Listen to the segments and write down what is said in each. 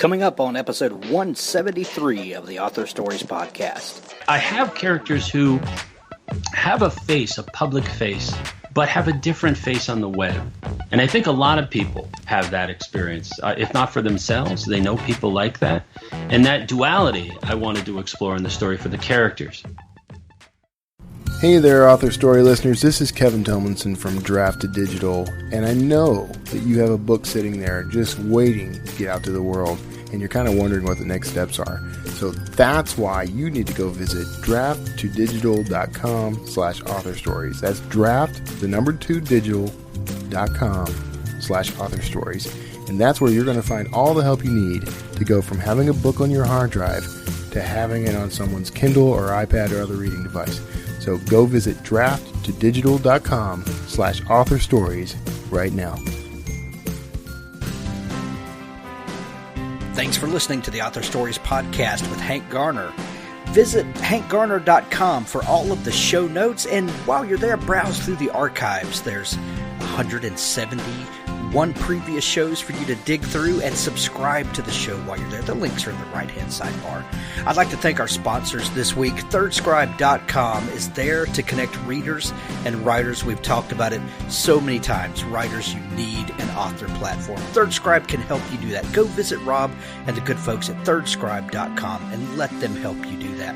Coming up on episode 173 of the Author Stories podcast. I have characters who have a face, a public face, but have a different face on the web. And I think a lot of people have that experience. If not for themselves, they know people like that. And that duality I wanted to explore in the story for the characters. Hey there, Author Story listeners. This is Kevin Tomlinson from Draft to Digital, and I know that you have a book sitting there just waiting to get out to the world, and you're kind of wondering what the next steps are. So that's why you need to go visit drafttodigital.com/authorstories. That's draft2digital.com/authorstories. And that's where you're going to find all the help you need to go from having a book on your hard drive to having it on someone's Kindle or iPad or other reading device. So go visit drafttodigital.com/authorstories right now. Thanks for listening to the Author Stories podcast with Hank Garner. Visit hankgarner.com for all of the show notes, and while you're there, browse through the archives. There's 171 previous shows for you to dig through, and subscribe to the show while you're there. The links are in the right-hand sidebar. I'd like to thank our sponsors this week. ThirdScribe.com is there to connect readers and writers. We've talked about it so many times. Writers, you need an author platform. ThirdScribe can help you do that. Go visit Rob and the good folks at ThirdScribe.com and let them help you do that.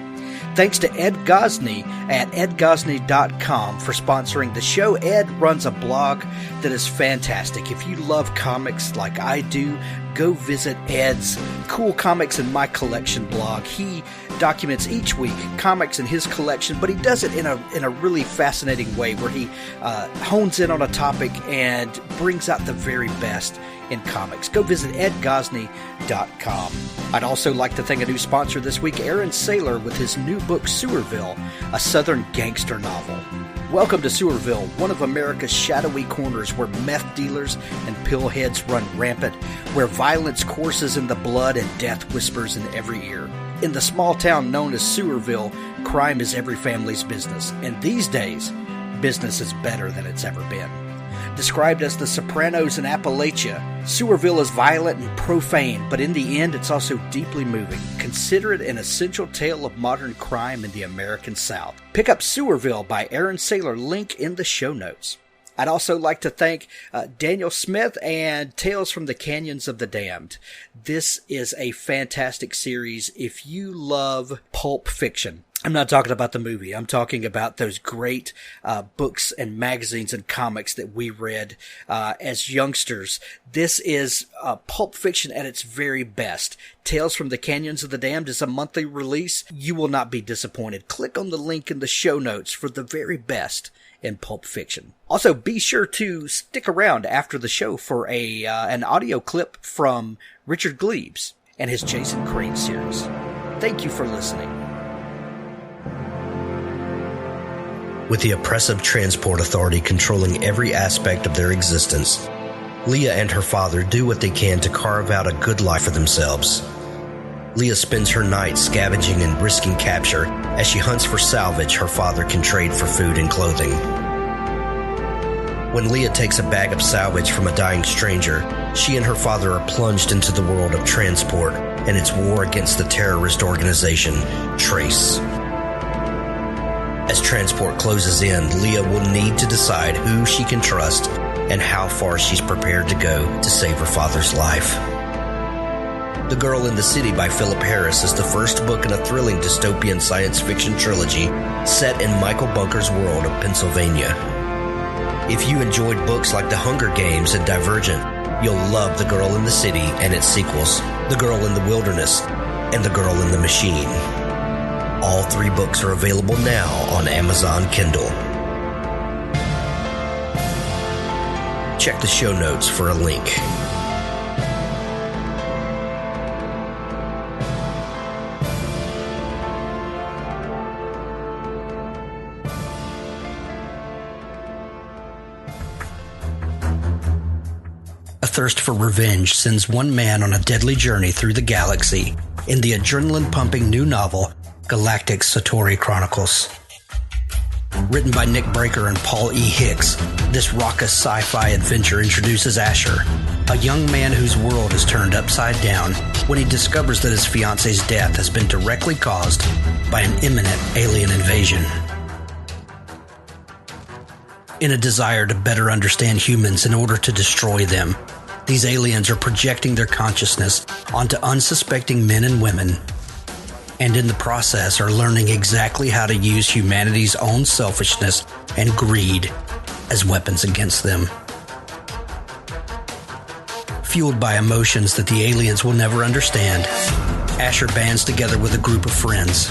Thanks to Ed Gosney at edgosney.com for sponsoring the show. Ed runs a blog that is fantastic. If you love comics like I do, go visit Ed's Cool Comics in My Collection blog. He documents each week comics in his collection, but he does it in a really fascinating way where he hones in on a topic and brings out the very best in comics. Go visit edgosney.com. I'd also like to thank a new sponsor this week, Aaron Saylor, with his new book, Sewerville, a Southern gangster novel. Welcome to Sewerville, one of America's shadowy corners where meth dealers and pillheads run rampant, where violence courses in the blood and death whispers in every ear. In the small town known as Sewerville, crime is every family's business, and these days, business is better than it's ever been. Described as the Sopranos in Appalachia, Sewerville is violent and profane, but in the end, it's also deeply moving. Consider it an essential tale of modern crime in the American South. Pick up Sewerville by Aaron Saylor, link in the show notes. I'd also like to thank Daniel Smith and Tales from the Canyons of the Damned. This is a fantastic series if you love pulp fiction. I'm not talking about the movie. I'm talking about those great books and magazines and comics that we read as youngsters. This is pulp fiction at its very best. Tales from the Canyons of the Damned is a monthly release. You will not be disappointed. Click on the link in the show notes for the very best in pulp fiction. Also, be sure to stick around after the show for an audio clip from Richard Glebes and his Jason Crane series. Thank you for listening. With the oppressive transport authority controlling every aspect of their existence, Leah and her father do what they can to carve out a good life for themselves. Leah spends her nights scavenging and risking capture as she hunts for salvage her father can trade for food and clothing. When Leah takes a bag of salvage from a dying stranger, she and her father are plunged into the world of transport and its war against the terrorist organization, Trace. As transport closes in, Leah will need to decide who she can trust and how far she's prepared to go to save her father's life. The Girl in the City by Philip Harris is the first book in a thrilling dystopian science fiction trilogy set in Michael Bunker's world of Pennsylvania. If you enjoyed books like The Hunger Games and Divergent, you'll love The Girl in the City and its sequels, The Girl in the Wilderness and The Girl in the Machine. All three books are available now on Amazon Kindle. Check the show notes for a link. A thirst for revenge sends one man on a deadly journey through the galaxy in the adrenaline-pumping new novel, Galactic Satori Chronicles. Written by Nick Breaker and Paul E. Hicks, this raucous sci-fi adventure introduces Asher, a young man whose world is turned upside down when he discovers that his fiance's death has been directly caused by an imminent alien invasion. In a desire to better understand humans in order to destroy them, these aliens are projecting their consciousness onto unsuspecting men and women, and in the process are learning exactly how to use humanity's own selfishness and greed as weapons against them. Fueled by emotions that the aliens will never understand, Asher bands together with a group of friends.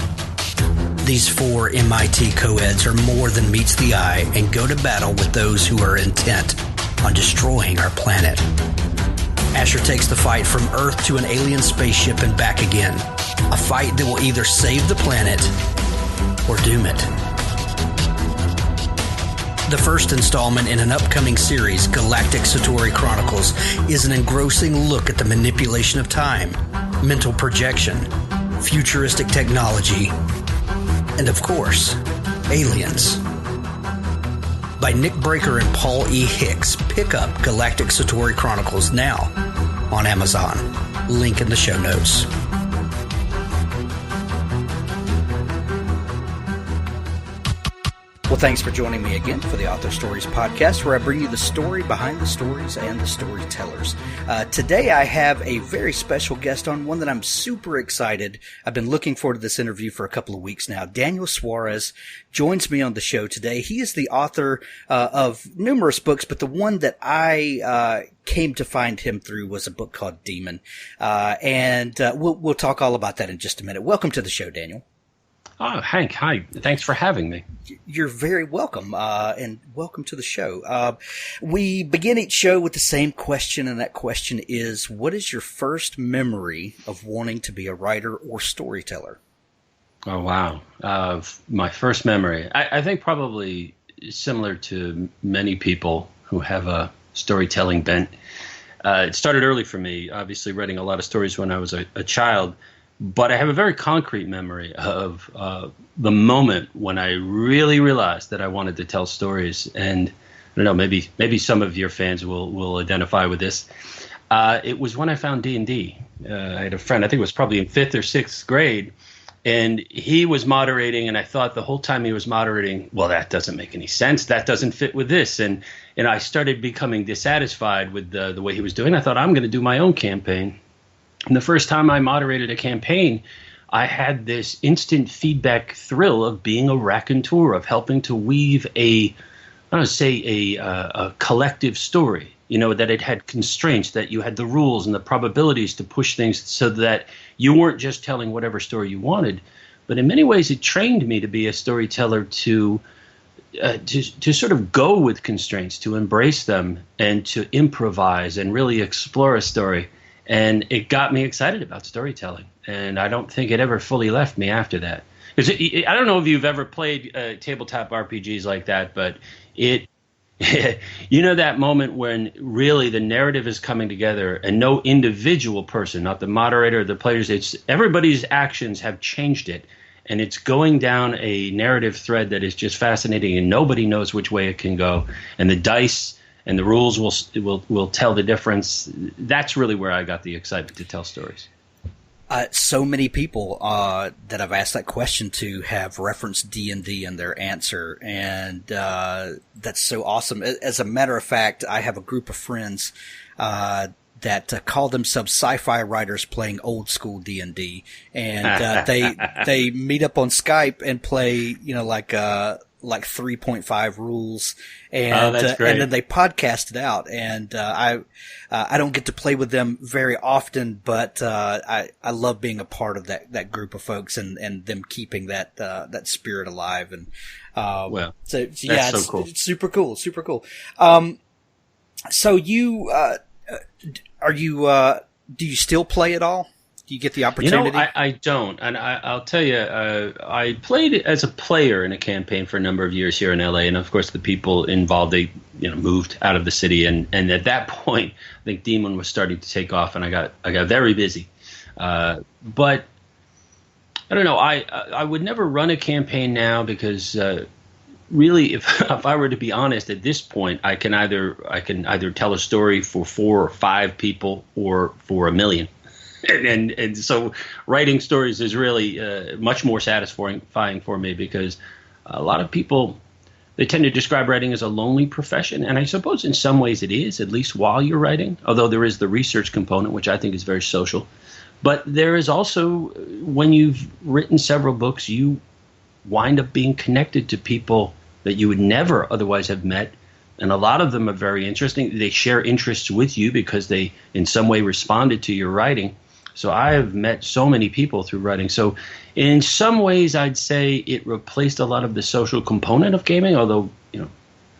These 4 MIT co-eds are more than meets the eye and go to battle with those who are intent on destroying our planet. Asher takes the fight from Earth to an alien spaceship and back again. A fight that will either save the planet or doom it. The first installment in an upcoming series, Galactic Satori Chronicles, is an engrossing look at the manipulation of time, mental projection, futuristic technology, and of course, aliens. By Nick Breaker and Paul E. Hicks. Pick up Galactic Satori Chronicles now on Amazon. Link in the show notes. Well, thanks for joining me again for the Author Stories podcast, where I bring you the story behind the stories and the storytellers. Today I have a very special guest on, one that I'm super excited. I've been looking forward to this interview for a couple of weeks now. Daniel Suarez joins me on the show today. He is the author of numerous books, but the one that I came to find him through was a book called Daemon. We'll talk all about that in just a minute. Welcome to the show, Daniel. Oh, Hank, hi. Thanks for having me. You're very welcome, and welcome to the show. We begin each show with the same question, and that question is, what is your first memory of wanting to be a writer or storyteller? Oh, wow. My first memory, I think probably similar to many people who have a storytelling bent. It started early for me, obviously writing a lot of stories when I was a child. But I have a very concrete memory of the moment when I really realized that I wanted to tell stories. And I don't know, maybe some of your fans will identify with this. It was when I found D&D. I had a friend, I think it was probably in 5th or 6th grade, and he was moderating, and I thought the whole time he was moderating, well, that doesn't make any sense. That doesn't fit with this. And I started becoming dissatisfied with the way he was doing. I thought, I'm going to do my own campaign. And the first time I moderated a campaign, I had this instant feedback thrill of being a raconteur, of helping to weave a collective story, that it had constraints, that you had the rules and the probabilities to push things so that you weren't just telling whatever story you wanted. But in many ways, it trained me to be a storyteller to sort of go with constraints, to embrace them and to improvise and really explore a story. And it got me excited about storytelling. And I don't think it ever fully left me after that. Because I don't know if you've ever played tabletop RPGs like that, but that moment when really the narrative is coming together and no individual person, not the moderator or the players, everybody's actions have changed it. And it's going down a narrative thread that is just fascinating, and nobody knows which way it can go. And the dice and the rules will tell the difference. That's really where I got the excitement to tell stories. So many people that I've asked that question to have referenced D&D in their answer, and that's so awesome. As a matter of fact, I have a group of friends that call themselves sci-fi writers playing old school D&D, and they meet up on Skype and play, like 3.5 rules, and then they podcast it out. And I don't get to play with them very often, but I love being a part of that group of folks and them keeping that spirit alive. And it's so cool. It's super cool, super cool. So you do you still play at all? Do you get the opportunity? I don't. And I'll tell you, I played as a player in a campaign for a number of years here in LA. And of course, the people involved, they moved out of the city. And at that point, I think Daemon was starting to take off, and I got very busy. But I don't know. I would never run a campaign now because really, if I were to be honest, at this point, I can either tell a story for 4 or 5 people or for 1 million. And so writing stories is really much more satisfying for me, because a lot of people, they tend to describe writing as a lonely profession. And I suppose in some ways it is, at least while you're writing, although there is the research component, which I think is very social. But there is also, when you've written several books, you wind up being connected to people that you would never otherwise have met. And a lot of them are very interesting. They share interests with you because they in some way responded to your writing. So I have met so many people through writing. So in some ways, I'd say it replaced a lot of the social component of gaming, although,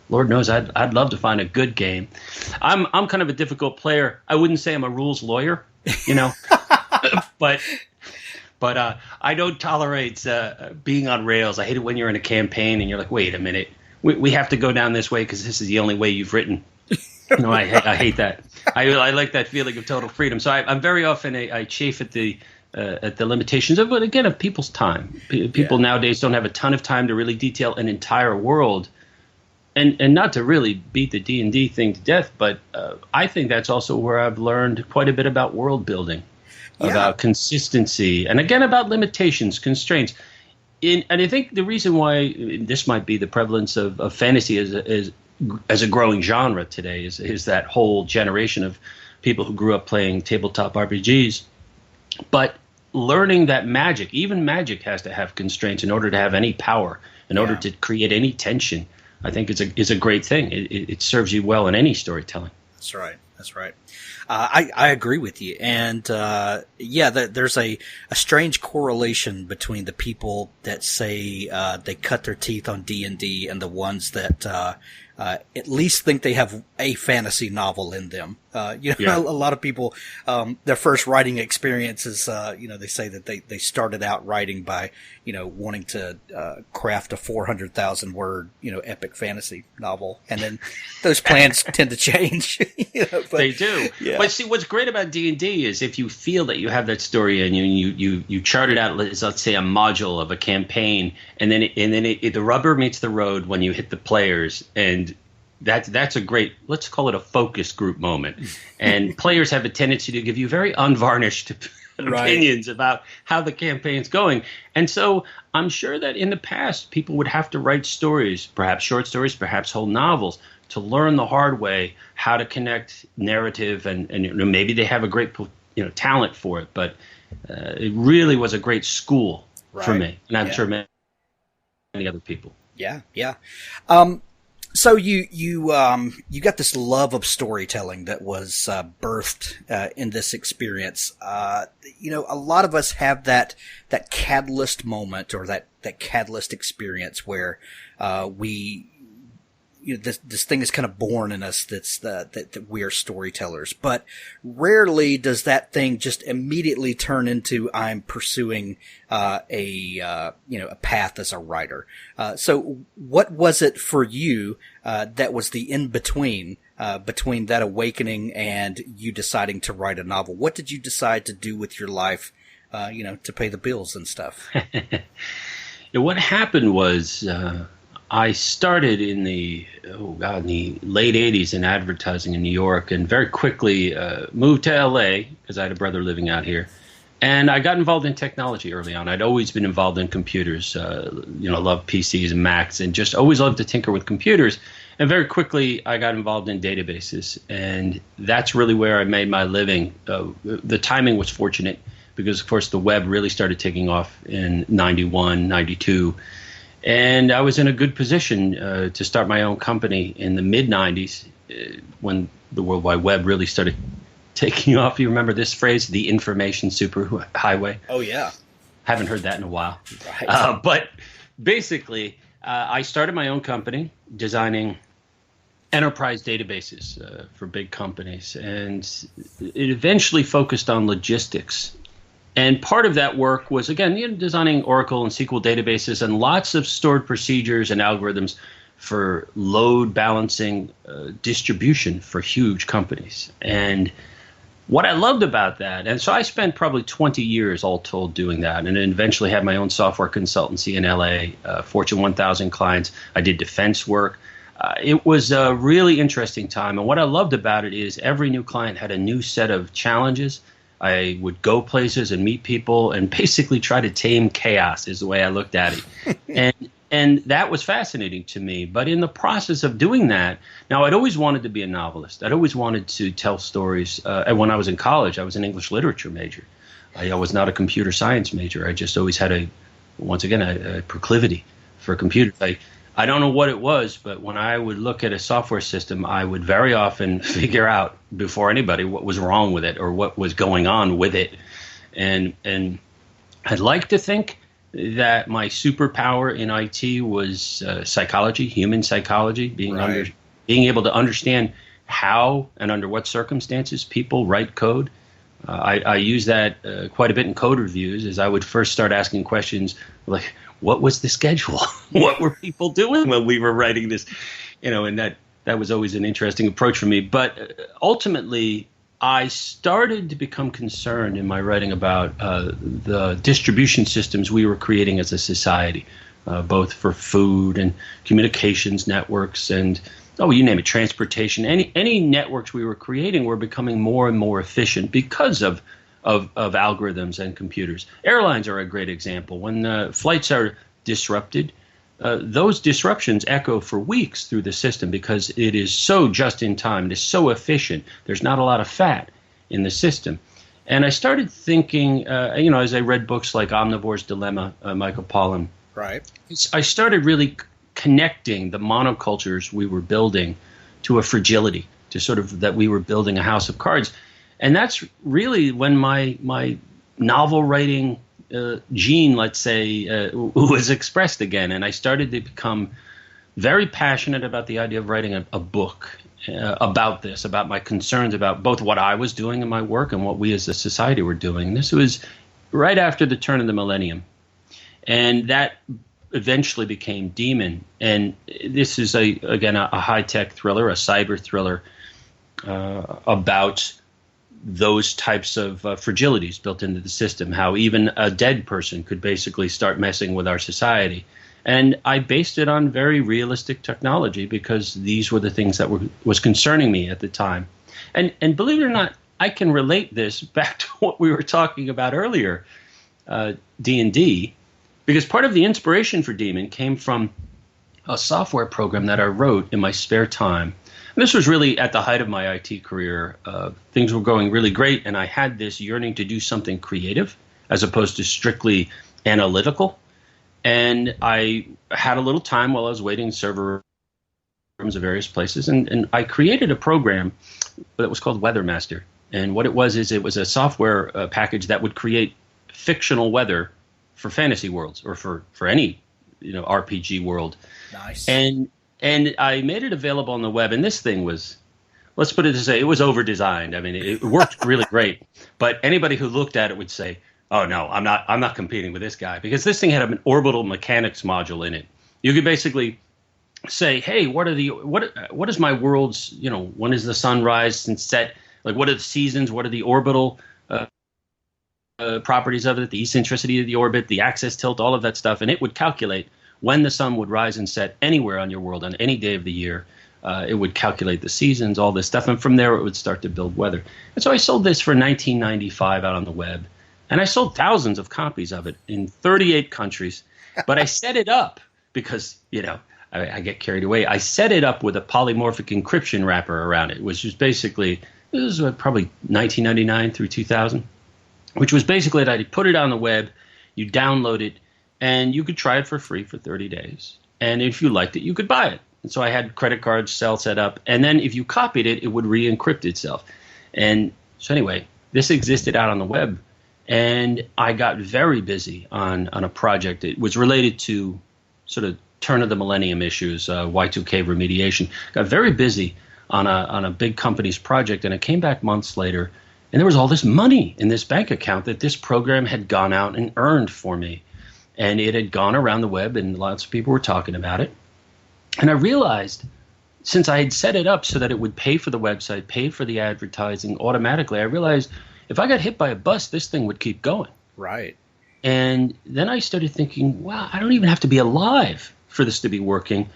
Lord knows I'd love to find a good game. I'm kind of a difficult player. I wouldn't say I'm a rules lawyer, but I don't tolerate being on rails. I hate it when you're in a campaign and you're like, wait a minute, we have to go down this way because this is the only way you've written. I hate that. I like that feeling of total freedom. So I'm very often I chafe at the limitations of, but again, of people's time. People nowadays don't have a ton of time to really detail an entire world, and not to really beat the D&D thing to death. But I think that's also where I've learned quite a bit about world building, about consistency, and again about limitations, constraints. And I think the reason why this might be the prevalence of fantasy as a growing genre today is that whole generation of people who grew up playing tabletop RPGs. But learning that even magic has to have constraints in order to have any power, in order to create any tension, I think is a great thing. It serves you well in any storytelling. That's right. That's right. I agree with you. And, there's a strange correlation between the people that say, they cut their teeth on D&D and the ones that, at least think they have a fantasy novel in them. A lot of people, their first writing experience is, they say that they started out writing by, wanting to, craft a 400,000 word, epic fantasy novel. And then those plans tend to change. They do. Yeah. But see, what's great about D&D is if you feel that you have that story and you chart it out as, let's say, a module of a campaign, and then the rubber meets the road when you hit the players, and that's a great, let's call it a focus group moment. And players have a tendency to give you very unvarnished opinions about how the campaign's going. And so I'm sure that in the past, people would have to write stories, perhaps short stories, perhaps whole novels, to learn the hard way how to connect narrative. And maybe they have a great talent for it. But it really was a great school for me. And I'm sure many other people. Yeah, yeah. So you got this love of storytelling that was birthed in this experience. A lot of us have that catalyst moment or that catalyst experience where this thing is kind of born in us that we are storytellers. But rarely does that thing just immediately turn into I'm pursuing a path as a writer. So what was it for you that was the in-between between that awakening and you deciding to write a novel? What did you decide to do with your life, to pay the bills and stuff? What happened was I started in the late 80s in advertising in New York, and very quickly moved to LA because I had a brother living out here. And I got involved in technology early on. I'd always been involved in computers, loved PCs and Macs, and just always loved to tinker with computers. And very quickly, I got involved in databases, and that's really where I made my living. The timing was fortunate because, of course, the web really started taking off in 91, 92. And I was in a good position to start my own company in the mid-'90s when the World Wide Web really started taking off. You remember this phrase, the information superhighway? Oh, yeah. Haven't heard that in a while. Right. But basically, I started my own company designing enterprise databases for big companies. And it eventually focused on logistics. And part of that work was, again, designing Oracle and SQL databases and lots of stored procedures and algorithms for load balancing distribution for huge companies. And what I loved about that, and so I spent probably 20 years all told doing that, and then eventually had my own software consultancy in LA, Fortune 1000 clients. I did defense work. It was a really interesting time, and what I loved about it is every new client had a new set of challenges. I would go places and meet people and basically try to tame chaos is the way I looked at it. And that was fascinating to me. But in the process of doing that, now I'd always wanted to be a novelist. I'd always wanted to tell stories. And when I was in college, I was an English literature major. I was not a computer science major. I just always had a proclivity for computers. I don't know what it was, but when I would look at a software system, I would very often figure out before anybody what was wrong with it or what was going on with it. And I'd like to think that my superpower in IT was psychology, human psychology, being able to understand how and under what circumstances people write code. I use that quite a bit in code reviews, as I would first start asking questions like, what was the schedule? What were people doing when we were writing this? And that was always an interesting approach for me. But ultimately, I started to become concerned in my writing about the distribution systems we were creating as a society, both for food and communications networks and, you name it, transportation. Any networks we were creating were becoming more and more efficient because of algorithms and computers. Airlines are a great example. When flights are disrupted, those disruptions echo for weeks through the system because it is so just in time. It is so efficient. There's not a lot of fat in the system. And I started thinking, as I read books like Omnivore's Dilemma, Michael Pollan, right? I started really connecting the monocultures we were building to a fragility, to sort of that we were building a house of cards. And that's really when my novel writing gene, let's say, was expressed again. And I started to become very passionate about the idea of writing a book about this, about my concerns about both what I was doing in my work and what we as a society were doing. And this was right after the turn of the millennium. And that eventually became Daemon. And this is, a high-tech thriller, a cyber thriller about those types of fragilities built into the system, how even a dead person could basically start messing with our society. And I based it on very realistic technology because these were the things that was concerning me at the time. And believe it or not, I can relate this back to what we were talking about earlier, D&D, because part of the inspiration for Daemon came from a software program that I wrote in my spare time. This was really at the height of my IT career. Things were going really great, and I had this yearning to do something creative as opposed to strictly analytical. And I had a little time while I was waiting in server rooms of various places, and I created a program that was called Weathermaster. And what it was is it was a software package that would create fictional weather for fantasy worlds or for any RPG world. Nice. And I made it available on the web, and this thing was, let's put it this way, it was over-designed. I mean, it worked really great, but anybody who looked at it would say, "Oh no, I'm not competing with this guy," because this thing had an orbital mechanics module in it. You could basically say, "Hey, what is my world's, when is the sun rise and set? Like, what are the seasons? What are the orbital properties of it? The eccentricity of the orbit, the axis tilt, all of that stuff," and it would calculate when the sun would rise and set anywhere on your world on any day of the year. It would calculate the seasons, all this stuff, and from there it would start to build weather. And so I sold this for $19.95 out on the web, and I sold thousands of copies of it in 38 countries. But I set it up because, I get carried away. I set it up with a polymorphic encryption wrapper around it, which was basically, this was probably 1999 through 2000, which was basically that I put it on the web, you download it, and you could try it for free for 30 days. And if you liked it, you could buy it. And so I had credit cards set up. And then if you copied it, it would re-encrypt itself. And so anyway, this existed out on the web. And I got very busy on a project. It was related to sort of turn of the millennium issues, Y2K remediation. Got very busy on a big company's project. And I came back months later, and there was all this money in this bank account that this program had gone out and earned for me. And it had gone around the web, and lots of people were talking about it. And I realized since I had set it up so that it would pay for the website, pay for the advertising automatically, I realized if I got hit by a bus, this thing would keep going. Right. And then I started thinking, wow, I don't even have to be alive for this to be working.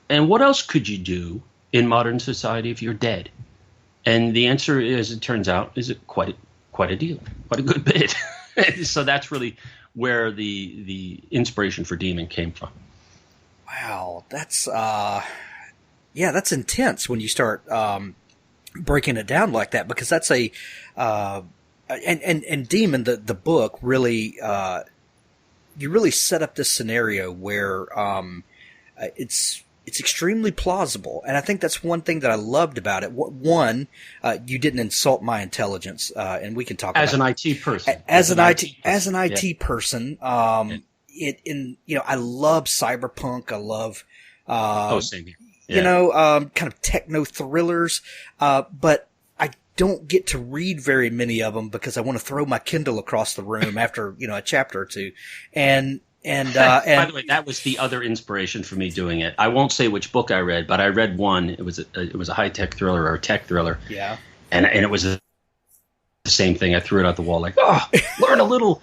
And what else could you do in modern society if you're dead? And the answer, as it turns out, is quite a deal, quite a good bit. So that's really where the inspiration for Daemon came from. Wow, that's that's intense when you start breaking it down like that, because that's and Daemon, the book really you really set up this scenario where it's extremely plausible, and I think that's one thing that I loved about it. One, you didn't insult my intelligence, and we can talk as about an IT person. As an IT person, I love cyberpunk. I love same here. kind of techno thrillers, but I don't get to read very many of them because I want to throw my Kindle across the room after a chapter or two, and by the way, that was the other inspiration for me doing it. I won't say which book I read, but I read one. It was a high tech thriller or a tech thriller. Yeah, and it was the same thing. I threw it out the wall like, learn a little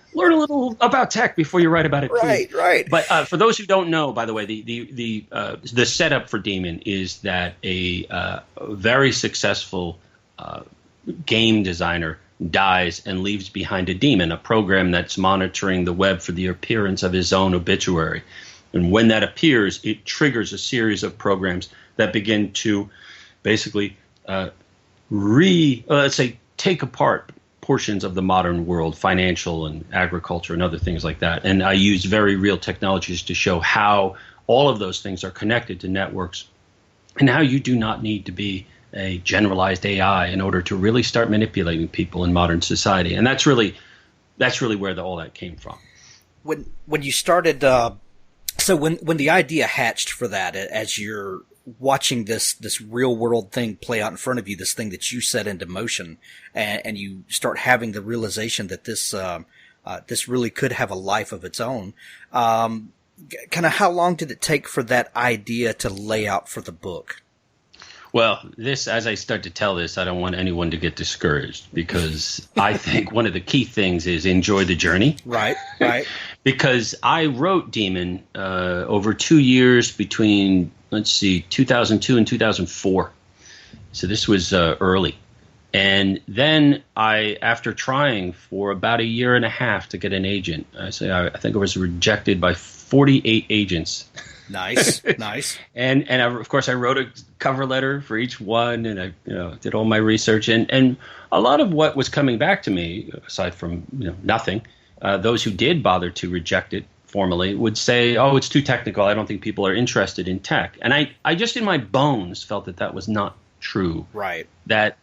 about tech before you write about it. Right, too. right. But for those who don't know, by the way, the setup for Daemon is that a very successful game designer dies and leaves behind a daemon, a program that's monitoring the web for the appearance of his own obituary. And when that appears, it triggers a series of programs that begin to basically take apart portions of the modern world, financial and agriculture and other things like that. And I use very real technologies to show how all of those things are connected to networks and how you do not need to be a generalized AI in order to really start manipulating people in modern society. And that's really where all that came from. When you started, so when the idea hatched for that, as you're watching this real world thing play out in front of you, this thing that you set into motion, and you start having the realization that this really could have a life of its own, kind of how long did it take for that idea to lay out for the book? Well, as I start to tell this, I don't want anyone to get discouraged, because I think one of the key things is enjoy the journey. Right. Because I wrote Daemon over 2 years between, 2002 and 2004. So this was early. And then after trying for about a year and a half to get an agent, I think I was rejected by 48 agents. Nice. And of course I wrote a cover letter for each one, and I did all my research, and a lot of what was coming back to me, aside from nothing, those who did bother to reject it formally would say, "Oh, it's too technical. I don't think people are interested in tech." And I just in my bones felt that was not true. Right. That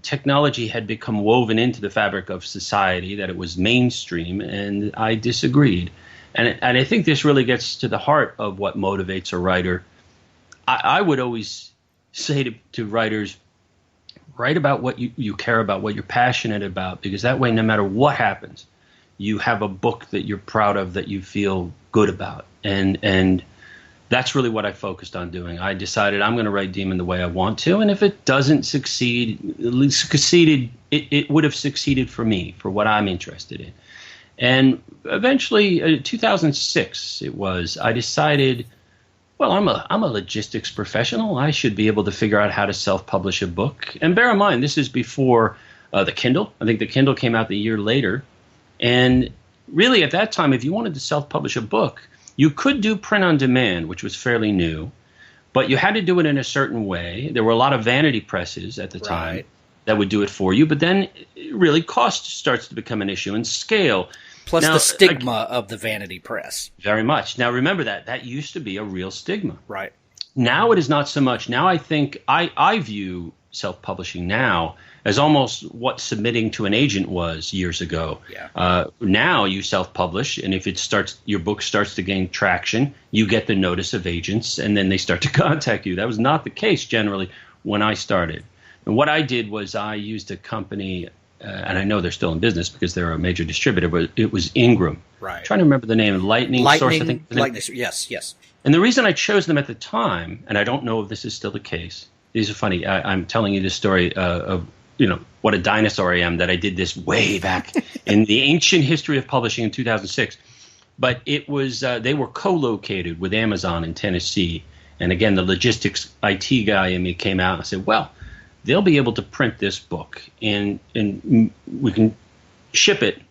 technology had become woven into the fabric of society, that it was mainstream, and I disagreed. And I think this really gets to the heart of what motivates a writer. I would always say to writers, write about what you care about, what you're passionate about, because that way, no matter what happens, you have a book that you're proud of, that you feel good about. And that's really what I focused on doing. I decided I'm going to write Daemon the way I want to, and if it doesn't succeed, it would have succeeded for me, for what I'm interested in. And eventually, 2006 it was, I decided, well, I'm a logistics professional. I should be able to figure out how to self-publish a book. And bear in mind, this is before the Kindle. I think the Kindle came out the year later. And really, at that time, if you wanted to self-publish a book, you could do print on demand, which was fairly new, but you had to do it in a certain way. There were a lot of vanity presses at the time that would do it for you, but then really cost starts to become an issue, and scale. Plus the stigma of the vanity press. Very much. Now, remember that used to be a real stigma. Right. Now it is not so much. Now I think I view self-publishing now as almost what submitting to an agent was years ago. Yeah. Now you self-publish, and if your book starts to gain traction, you get the notice of agents, and then they start to contact you. That was not the case generally when I started. And what I did was I used a company and I know they're still in business because they're a major distributor, but it was Ingram. Right. I'm trying to remember the name. Lightning Source, I think. Yes. And the reason I chose them at the time, and I don't know if this is still the case, these are funny. I'm telling you this story of what a dinosaur I am, that I did this way back in the ancient history of publishing in 2006. But it was they were co-located with Amazon in Tennessee. And again, the logistics IT guy in me came out and said, well, they'll be able to print this book and we can ship it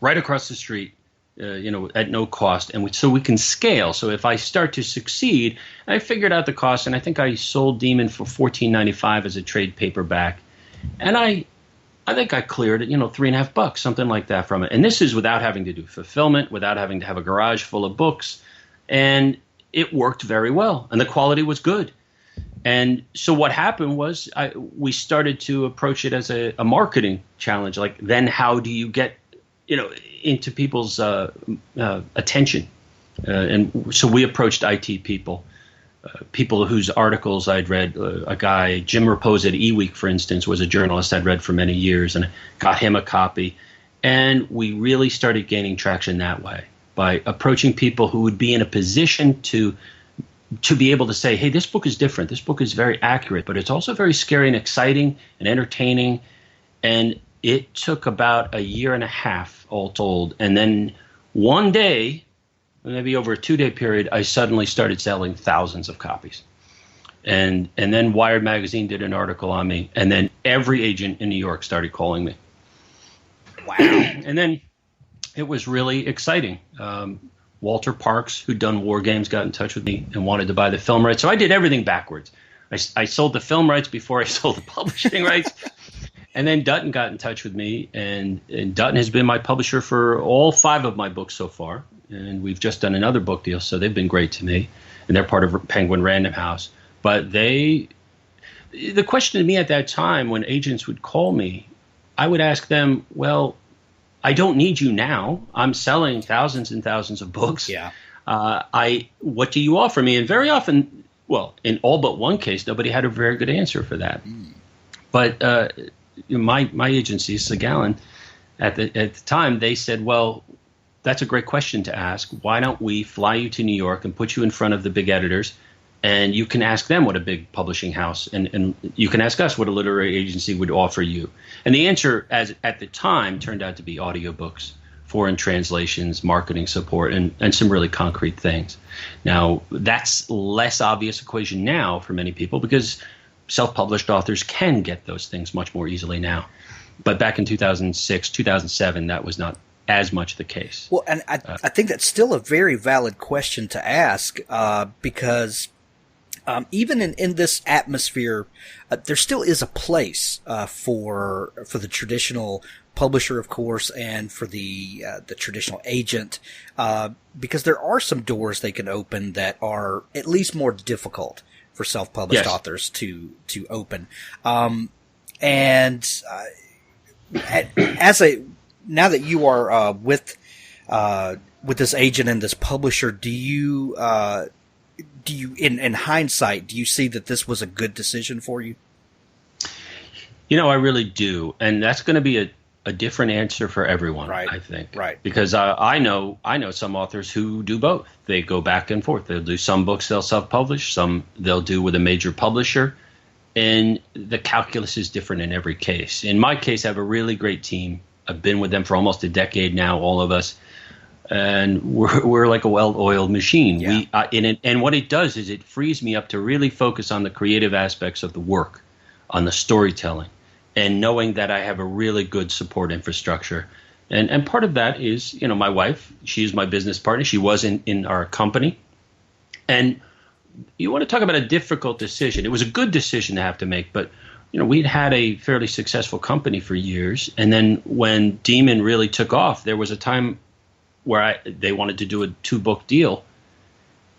right across the street, at no cost. And so we can scale. So if I start to succeed, I figured out the cost, and I think I sold Daemon for $14.95 as a trade paperback. And I think I cleared $3.50, something like that from it. And this is without having to do fulfillment, without having to have a garage full of books. And it worked very well, and the quality was good. And so what happened was we started to approach it as a marketing challenge. Like, then how do you get into people's attention? And so we approached IT people whose articles I'd read. A guy, Jim Repose at eWeek, for instance, was a journalist I'd read for many years, and got him a copy. And we really started gaining traction that way, by approaching people who would be in a position to be able to say, hey, this book is different. This book is very accurate, but it's also very scary and exciting and entertaining. And it took about a year and a half all told. And then one day, maybe over a 2-day period, I suddenly started selling thousands of copies. And then Wired Magazine did an article on me. And then every agent in New York started calling me. Wow. And then it was really exciting. Walter Parks, who'd done War Games, got in touch with me and wanted to buy the film rights. So I did everything backwards. I sold the film rights before I sold the publishing rights. And then Dutton got in touch with me, and Dutton has been my publisher for all 5 of my books so far. And we've just done another book deal, so they've been great to me. And they're part of Penguin Random House. But the question to me at that time, when agents would call me, I would ask them, well, I don't need you now. I'm selling thousands and thousands of books. Yeah. What do you offer me? And very often, well, in all but one case, nobody had a very good answer for that. But my agency, Segallen, at the time, they said, well, that's a great question to ask. Why don't we fly you to New York and put you in front of the big editors, and you can ask them what a big publishing house, and you can ask us what a literary agency would offer you. And the answer, at the time, turned out to be audiobooks, foreign translations, marketing support, and some really concrete things. Now, that's less obvious equation now for many people, because self-published authors can get those things much more easily now. But back in 2006, 2007, that was not as much the case. Well, and I think that's still a very valid question to ask, because even in this atmosphere, there still is a place for the traditional publisher, of course, and for the traditional agent, because there are some doors they can open that are at least more difficult for self-published authors to open. Now that you are with this agent and this publisher, do you in hindsight, do you see that this was a good decision for you? I really do, and that's going to be a different answer for everyone, right. I think. Right. Because I know some authors who do both. They go back and forth. They'll do some books they'll self-publish, some they'll do with a major publisher, and the calculus is different in every case. In my case, I have a really great team. I've been with them for almost a decade now, all of us, and we're like a well-oiled machine. Yeah. And what it does is it frees me up to really focus on the creative aspects of the work, on the storytelling, and knowing that I have a really good support infrastructure. And part of that is, my wife, she's my business partner. She was in our company. And you want to talk about a difficult decision. It was a good decision to have to make, but we'd had a fairly successful company for years. And then when Daemon really took off, there was a time where they wanted to do a 2-book deal.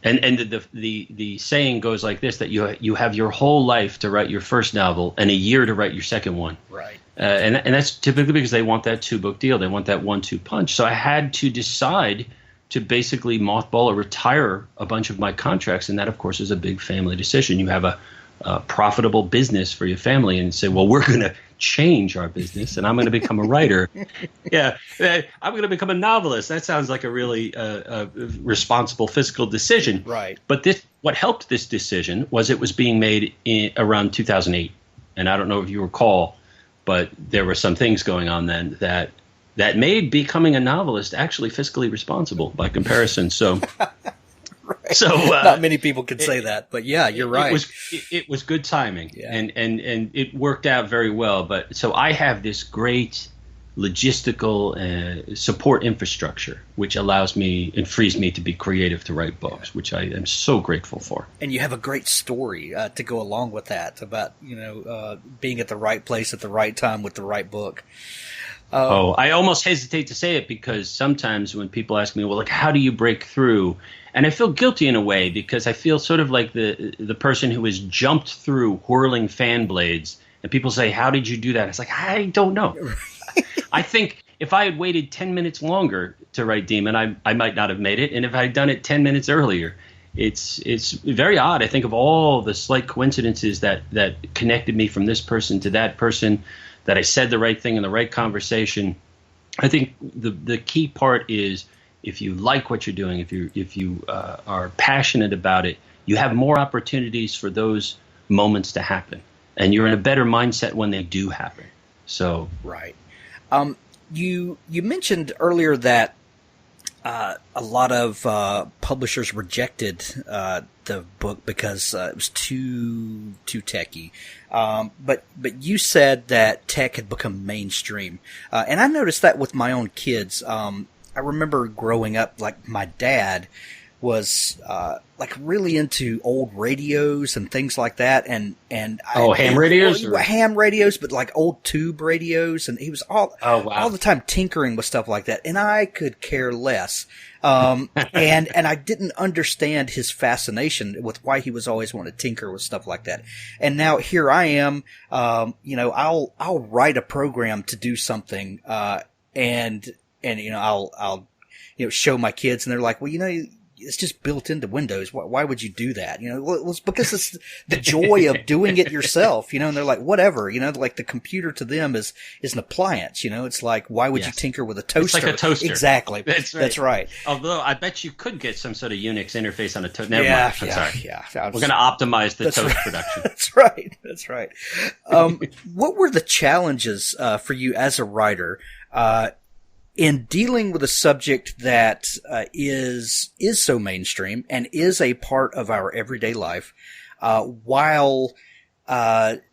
And the saying goes like this, that you have your whole life to write your first novel and a year to write your second one. Right. And that's typically because they want that 2-book deal. They want that 1-2 punch. So I had to decide to basically mothball or retire a bunch of my contracts. And that, of course, is a big family decision. You have a profitable business for your family, and say, well, we're going to change our business, and I'm going to become a writer. Yeah, I'm going to become a novelist. That sounds like a really responsible fiscal decision. Right. But what helped this decision was it was being made around 2008. And I don't know if you recall, but there were some things going on then that made becoming a novelist actually fiscally responsible by comparison. So, right. So not many people could say that, but yeah, you're right. It was good timing, yeah. and it worked out very well. But so I have this great logistical support infrastructure, which allows me and frees me to be creative to write books, which I am so grateful for. And you have a great story to go along with that about being at the right place at the right time with the right book. I almost hesitate to say it because sometimes when people ask me, well, like, how do you break through? And I feel guilty in a way because I feel sort of like the person who has jumped through whirling fan blades, and people say, how did you do that? It's like, I don't know. I think if I had waited 10 minutes longer to write Daemon, I might not have made it. And if I had done it 10 minutes earlier, it's very odd. I think of all the slight coincidences that connected me from this person to that person, that I said the right thing in the right conversation. I think the key part is if you like what you're doing, if you are passionate about it, you have more opportunities for those moments to happen, and you're in a better mindset when they do happen. So right. You mentioned earlier that a lot of publishers rejected the book because it was too techy. But you said that tech had become mainstream, and I noticed that with my own kids. I remember growing up, like my dad was like really into old radios and things like that, and ham radios, ham radios, but like old tube radios, and he was all the time tinkering with stuff like that, and I could care less. And I didn't understand his fascination with why he was always wanting to tinker with stuff like that. And now here I am, I'll write a program to do something, and I'll show my kids, and they're like, well, it's just built into Windows. Why would you do that? Well, it's because it's the joy of doing it yourself, and they're like, whatever, like the computer to them is an appliance, it's like, why would you tinker with a toaster? It's like a toaster. Exactly. That's right. Although I bet you could get some sort of Unix interface on a toaster. Never mind. I'm sorry. Yeah. We're going to optimize the toast production. That's right. What were the challenges, for you as a writer, in dealing with a subject that is so mainstream and is a part of our everyday life, while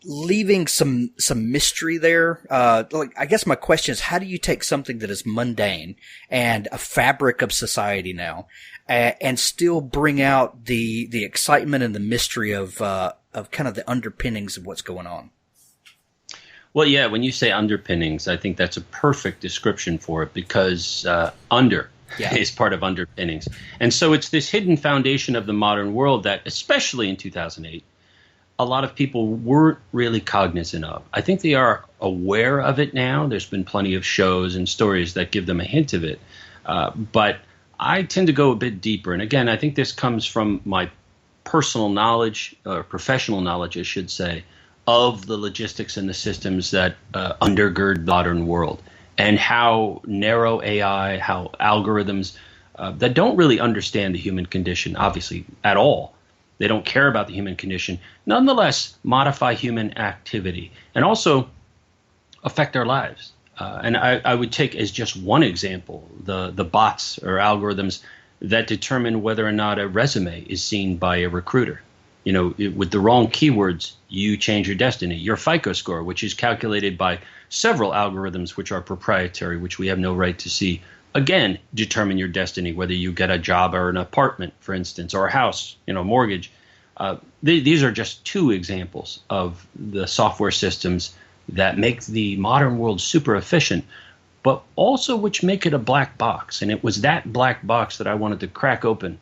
leaving some mystery there? I guess my question is, how do you take something that is mundane and a fabric of society now, and still bring out the excitement and the mystery of kind of the underpinnings of what's going on? Well, yeah, when you say underpinnings, I think that's a perfect description for it, because under is part of underpinnings. And so it's this hidden foundation of the modern world that, especially in 2008, a lot of people weren't really cognizant of. I think they are aware of it now. There's been plenty of shows and stories that give them a hint of it. But I tend to go a bit deeper. And again, I think this comes from my personal knowledge, or professional knowledge, I should say, of the logistics and the systems that undergird the modern world, and how narrow AI, how algorithms that don't really understand the human condition, obviously, at all. They don't care about the human condition, nonetheless modify human activity and also affect our lives. And I would take as just one example the bots or algorithms that determine whether or not a resume is seen by a recruiter. With the wrong keywords, you change your destiny. Your FICO score, which is calculated by several algorithms which are proprietary, which we have no right to see, again, determine your destiny, whether you get a job or an apartment, for instance, or a house, mortgage. These are just two examples of the software systems that make the modern world super efficient, but also which make it a black box. And it was that black box that I wanted to crack open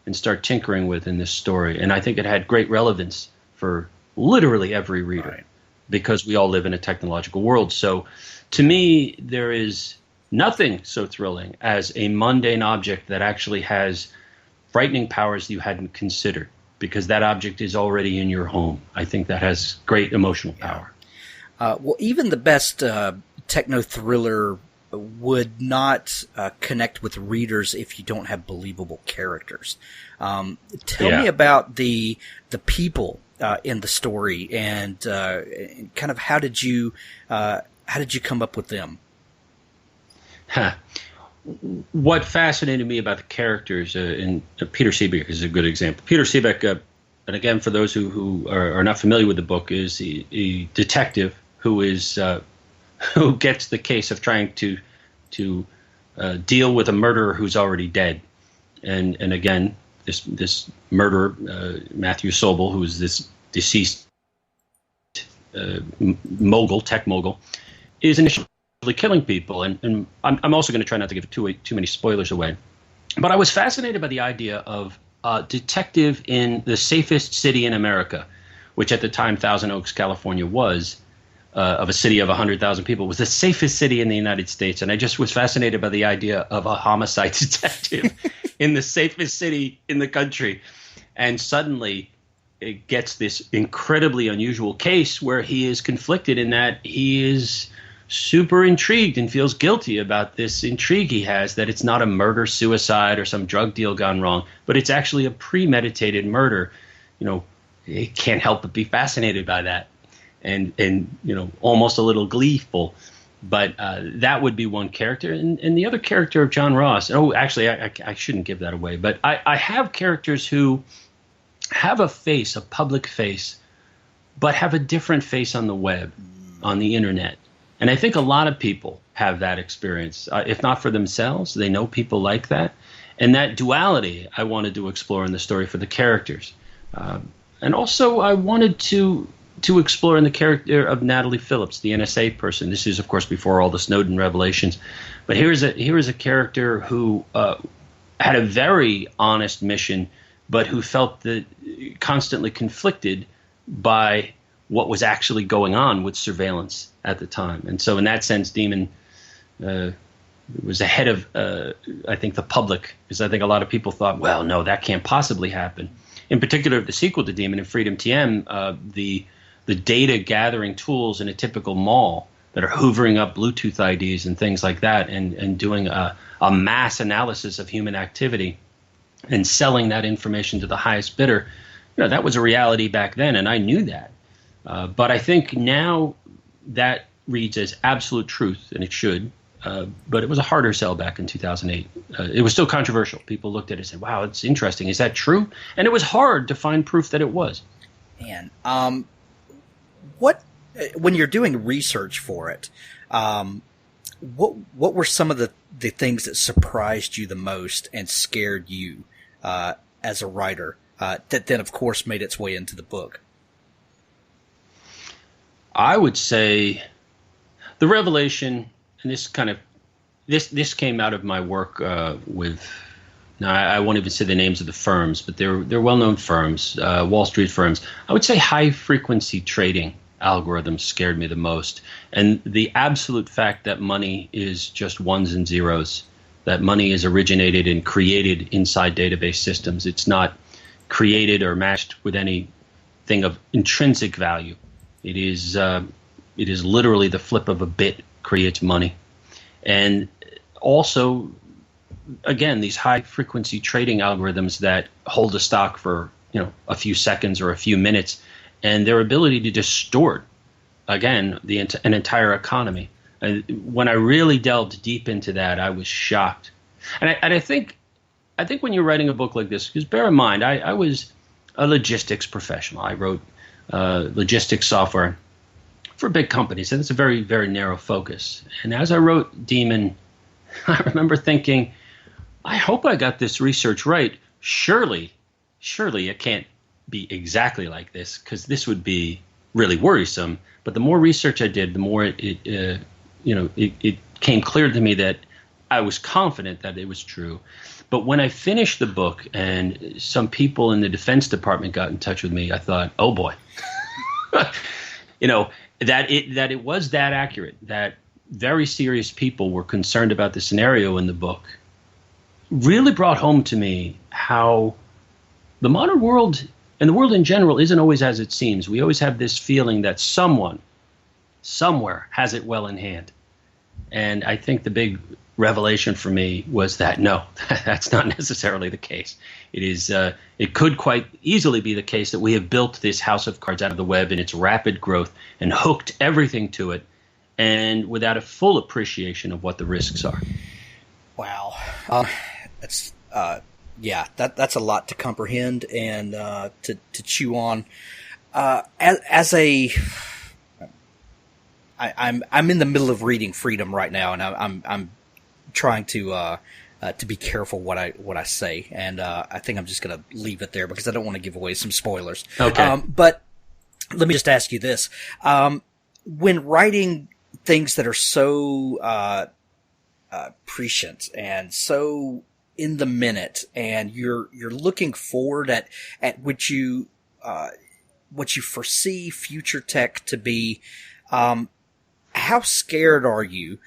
and start tinkering with in this story. And I think it had great relevance for literally every reader, because we all live in a technological world. So to me, there is nothing so thrilling as a mundane object that actually has frightening powers you hadn't considered. because that object is already in your home. I think that has great emotional power. Well, even the best techno thriller would not connect with readers if you don't have believable characters. Tell me about the people in the story, and kind of how did you come up with them? What fascinated me about the characters, and Peter Seebeck is a good example. Peter Seebeck, and again, for those who are not familiar with the book, is a detective who is who gets the case of trying to deal with a murderer who's already dead, and again, this murderer, Matthew Sobel, who is this deceased tech mogul, is initially killing people, and I'm also going to try not to give too many spoilers away. But I was fascinated by the idea of a detective in the safest city in America, which at the time Thousand Oaks, California was, of a city of 100,000 people, was the safest city in the United States. And I just was fascinated by the idea of a homicide detective in the safest city in the country. And suddenly it gets this incredibly unusual case where he is conflicted in that he is super intrigued and feels guilty about this intrigue he has, that it's not a murder, suicide, or some drug deal gone wrong, but it's actually a premeditated murder. He can't help but be fascinated by that. And almost a little gleeful, but that would be one character, and the other character of John Ross. Oh, actually, I shouldn't give that away. But I have characters who have a face, a public face, but have a different face on the web, on the internet. And I think a lot of people have that experience. If not for themselves, they know people like that, and that duality I wanted to explore in the story for the characters, and also I wanted to explore in the character of Natalie Phillips, the NSA person. This is, of course, before all the Snowden revelations. But here is a character who had a very honest mission, but who felt that constantly conflicted by what was actually going on with surveillance at the time. And so in that sense, Daemon was ahead of, I think, the public, because I think a lot of people thought, well, no, that can't possibly happen. In particular, the sequel to Daemon and Freedom TM, the data gathering tools in a typical mall that are hoovering up Bluetooth IDs and things like that, and doing a mass analysis of human activity and selling that information to the highest bidder. That was a reality back then, and I knew that. But I think now that reads as absolute truth, and it should. But it was a harder sell back in 2008. It was still controversial. People looked at it and said, wow, it's interesting. Is that true? And it was hard to find proof that it was. Man, when you're doing research for it, what were some of the things that surprised you the most and scared you as a writer that then, of course, made its way into the book? I would say the revelation, and this came out of my work with. Now, I won't even say the names of the firms, but they're well-known firms, Wall Street firms. I would say high-frequency trading algorithms scared me the most. And the absolute fact that money is just ones and zeros, that money is originated and created inside database systems. It's not created or matched with anything of intrinsic value. It is literally the flip of a bit creates money. And also, again, these high-frequency trading algorithms that hold a stock for a few seconds or a few minutes, and their ability to distort, again, an entire economy. And when I really delved deep into that, I was shocked. And I think when you're writing a book like this, because bear in mind, I was a logistics professional. I wrote logistics software for big companies, and it's a very, very narrow focus. And as I wrote Daemon, I remember thinking, I hope I got this research right. Surely it can't be exactly like this, because this would be really worrisome. But the more research I did, the more it came clear to me that I was confident that it was true. But when I finished the book and some people in the Defense Department got in touch with me, I thought, oh boy, that it was that accurate, that very serious people were concerned about the scenario in the book, really brought home to me how the modern world And the world in general isn't always as it seems. We always have this feeling that someone, somewhere, has it well in hand. And I think the big revelation for me was that no, that's not necessarily the case. It is. It could quite easily be the case that we have built this house of cards out of the web in its rapid growth and hooked everything to it, and without a full appreciation of what the risks are. Wow, that's that's a lot to comprehend and to chew on. I'm in the middle of reading Freedom right now, and I'm trying to be careful what I say, and I think I'm just going to leave it there because I don't want to give away some spoilers. Okay. But let me just ask you this: when writing things that are so prescient and so in the minute, and you're looking forward at what you foresee future tech to be, how scared are you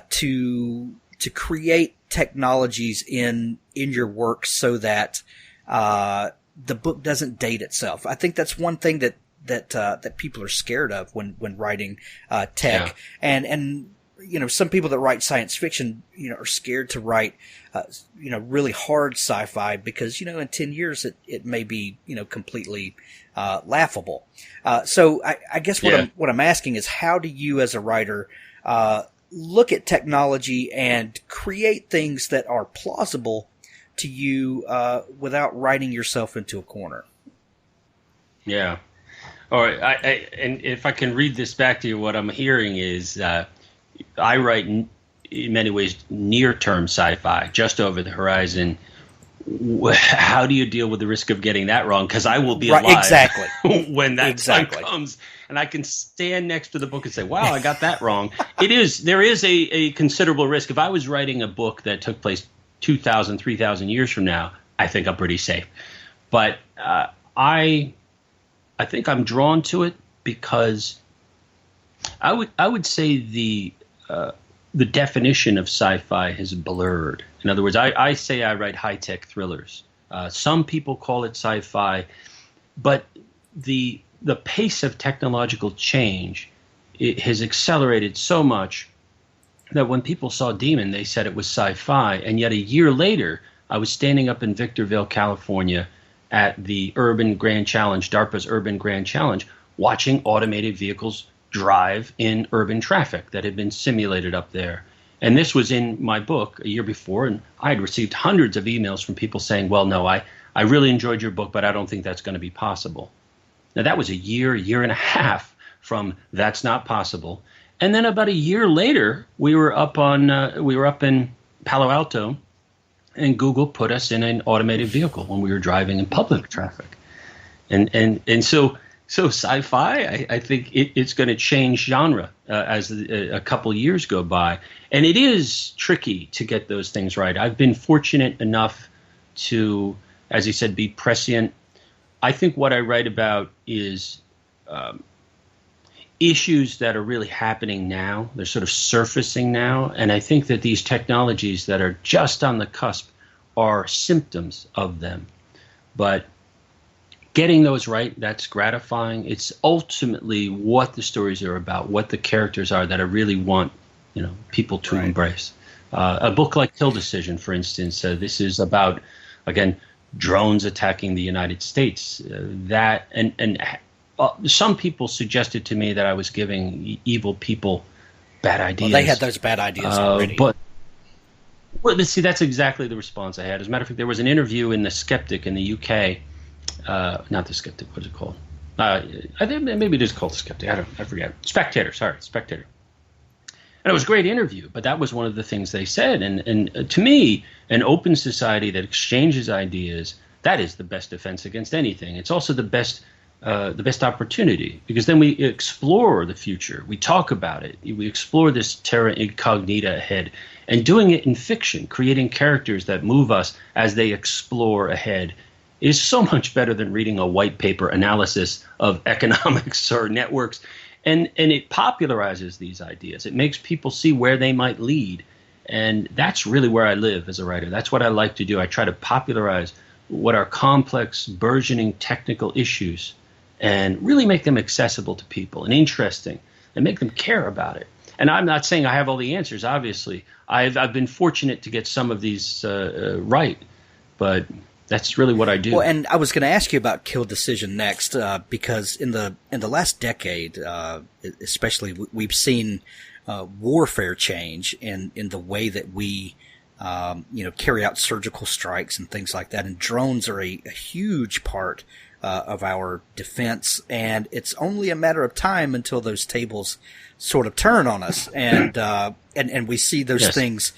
to create technologies in your work so that the book doesn't date itself? I think that's one thing that people are scared of when writing tech, and some people that write science fiction are scared to write really hard sci-fi because in 10 years it may be completely laughable. So I guess what I'm asking is, how do you as a writer look at technology and create things that are plausible to you without writing yourself into a corner? Yeah. All right. And if I can read this back to you, what I'm hearing is I write in many ways near-term sci-fi, just over the horizon. How do you deal with the risk of getting that wrong? Because I will be alive when that time comes, and I can stand next to the book and say, "Wow, I got that wrong." There is a considerable risk. If I was writing a book that took place 2,000, 3,000 years from now, I think I'm pretty safe. But I think I'm drawn to it because I would say the definition of sci-fi has blurred. In other words, I say I write high-tech thrillers. Some people call it sci-fi, but the pace of technological change, it has accelerated so much that when people saw Daemon, they said it was sci-fi, and yet a year later, I was standing up in Victorville, California, at the Urban Grand Challenge, DARPA's Urban Grand Challenge, watching automated vehicles drive in urban traffic that had been simulated up there. And this was in my book a year before, and I had received hundreds of emails from people saying, well, no, I really enjoyed your book, but I don't think that's going to be possible. Now, that was a year and a half from that's not possible. And then about a year later, we were up in Palo Alto, and Google put us in an automated vehicle when we were driving in public traffic. And so sci-fi, I think it's going to change genre as a couple years go by. And it is tricky to get those things right. I've been fortunate enough to, as you said, be prescient. I think what I write about is issues that are really happening now. They're sort of surfacing now. And I think that these technologies that are just on the cusp are symptoms of them. But getting those right, that's gratifying. It's ultimately what the stories are about, what the characters are that I really want, people to embrace. A book like Kill Decision, for instance, this is about, again, drones attacking the United States. Some people suggested to me that I was giving evil people bad ideas. Well, they had those bad ideas already. But see, that's exactly the response I had. As a matter of fact, there was an interview in The Skeptic in the UK. Not The Skeptic, what's it called? I think maybe it is called The Skeptic. I forget. Spectator. And it was a great interview, but that was one of the things they said. And to me, an open society that exchanges ideas, that is the best defense against anything. It's also the best opportunity, because then we explore the future. We talk about it. We explore this terra incognita ahead, and doing it in fiction, creating characters that move us as they explore ahead, is so much better than reading a white paper analysis of economics or networks. And it popularizes these ideas. It makes people see where they might lead. And that's really where I live as a writer. That's what I like to do. I try to popularize what are complex, burgeoning technical issues and really make them accessible to people and interesting and make them care about it. And I'm not saying I have all the answers, obviously. I've been fortunate to get some of these right, but that's really what I do. Well, and I was going to ask you about Kill Decision next, because in the last decade, especially, we've seen warfare change in the way that we carry out surgical strikes and things like that. And drones are a huge part of our defense, and it's only a matter of time until those tables sort of turn on us, and we see those yes. things,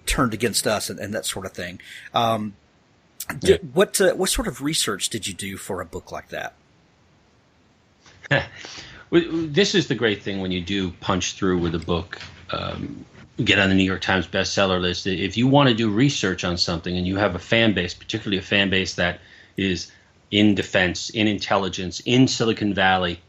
turned against us and that sort of thing. What sort of research did you do for a book like that? This is the great thing when you do punch through with a book, get on the New York Times bestseller list. If you want to do research on something and you have a fan base, particularly a fan base that is in defense, in intelligence, in Silicon Valley,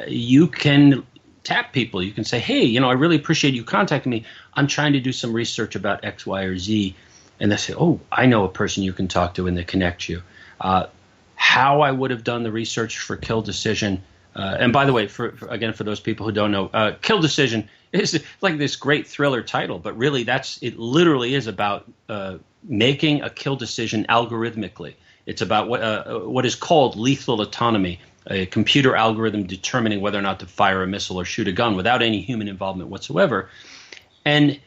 you can tap people. You can say, hey, I really appreciate you contacting me. I'm trying to do some research about X, Y, or Z. And they say, oh, I know a person you can talk to, and they connect you. How I would have done the research for Kill Decision. And by the way, for those people who don't know, Kill Decision is like this great thriller title, but really it literally is about making a kill decision algorithmically. It's about what is called lethal autonomy, a computer algorithm determining whether or not to fire a missile or shoot a gun without any human involvement whatsoever. And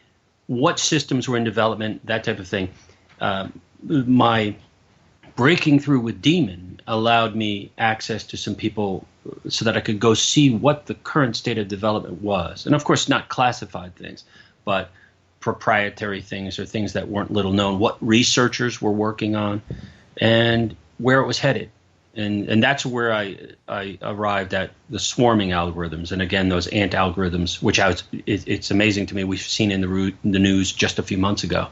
what systems were in development, that type of thing. My breaking through with Daemon allowed me access to some people so that I could go see what the current state of development was. And of course, not classified things, but proprietary things or things that weren't little known, what researchers were working on and where it was headed. And that's where I arrived at the swarming algorithms. And again, those ant algorithms, which it's amazing to me, we've seen in the news just a few months ago,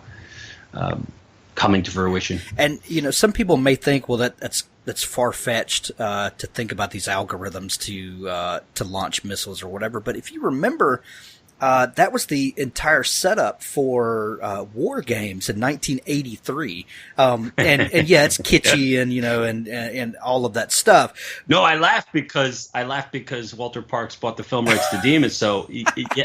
coming to fruition. And, some people may think, well, that's far-fetched to think about these algorithms to launch missiles or whatever. But if you remember, that was the entire setup for war games in 1983. And yeah, it's kitschy and all of that stuff. No, I laugh because Walter Parks bought the film rights to Daemon. So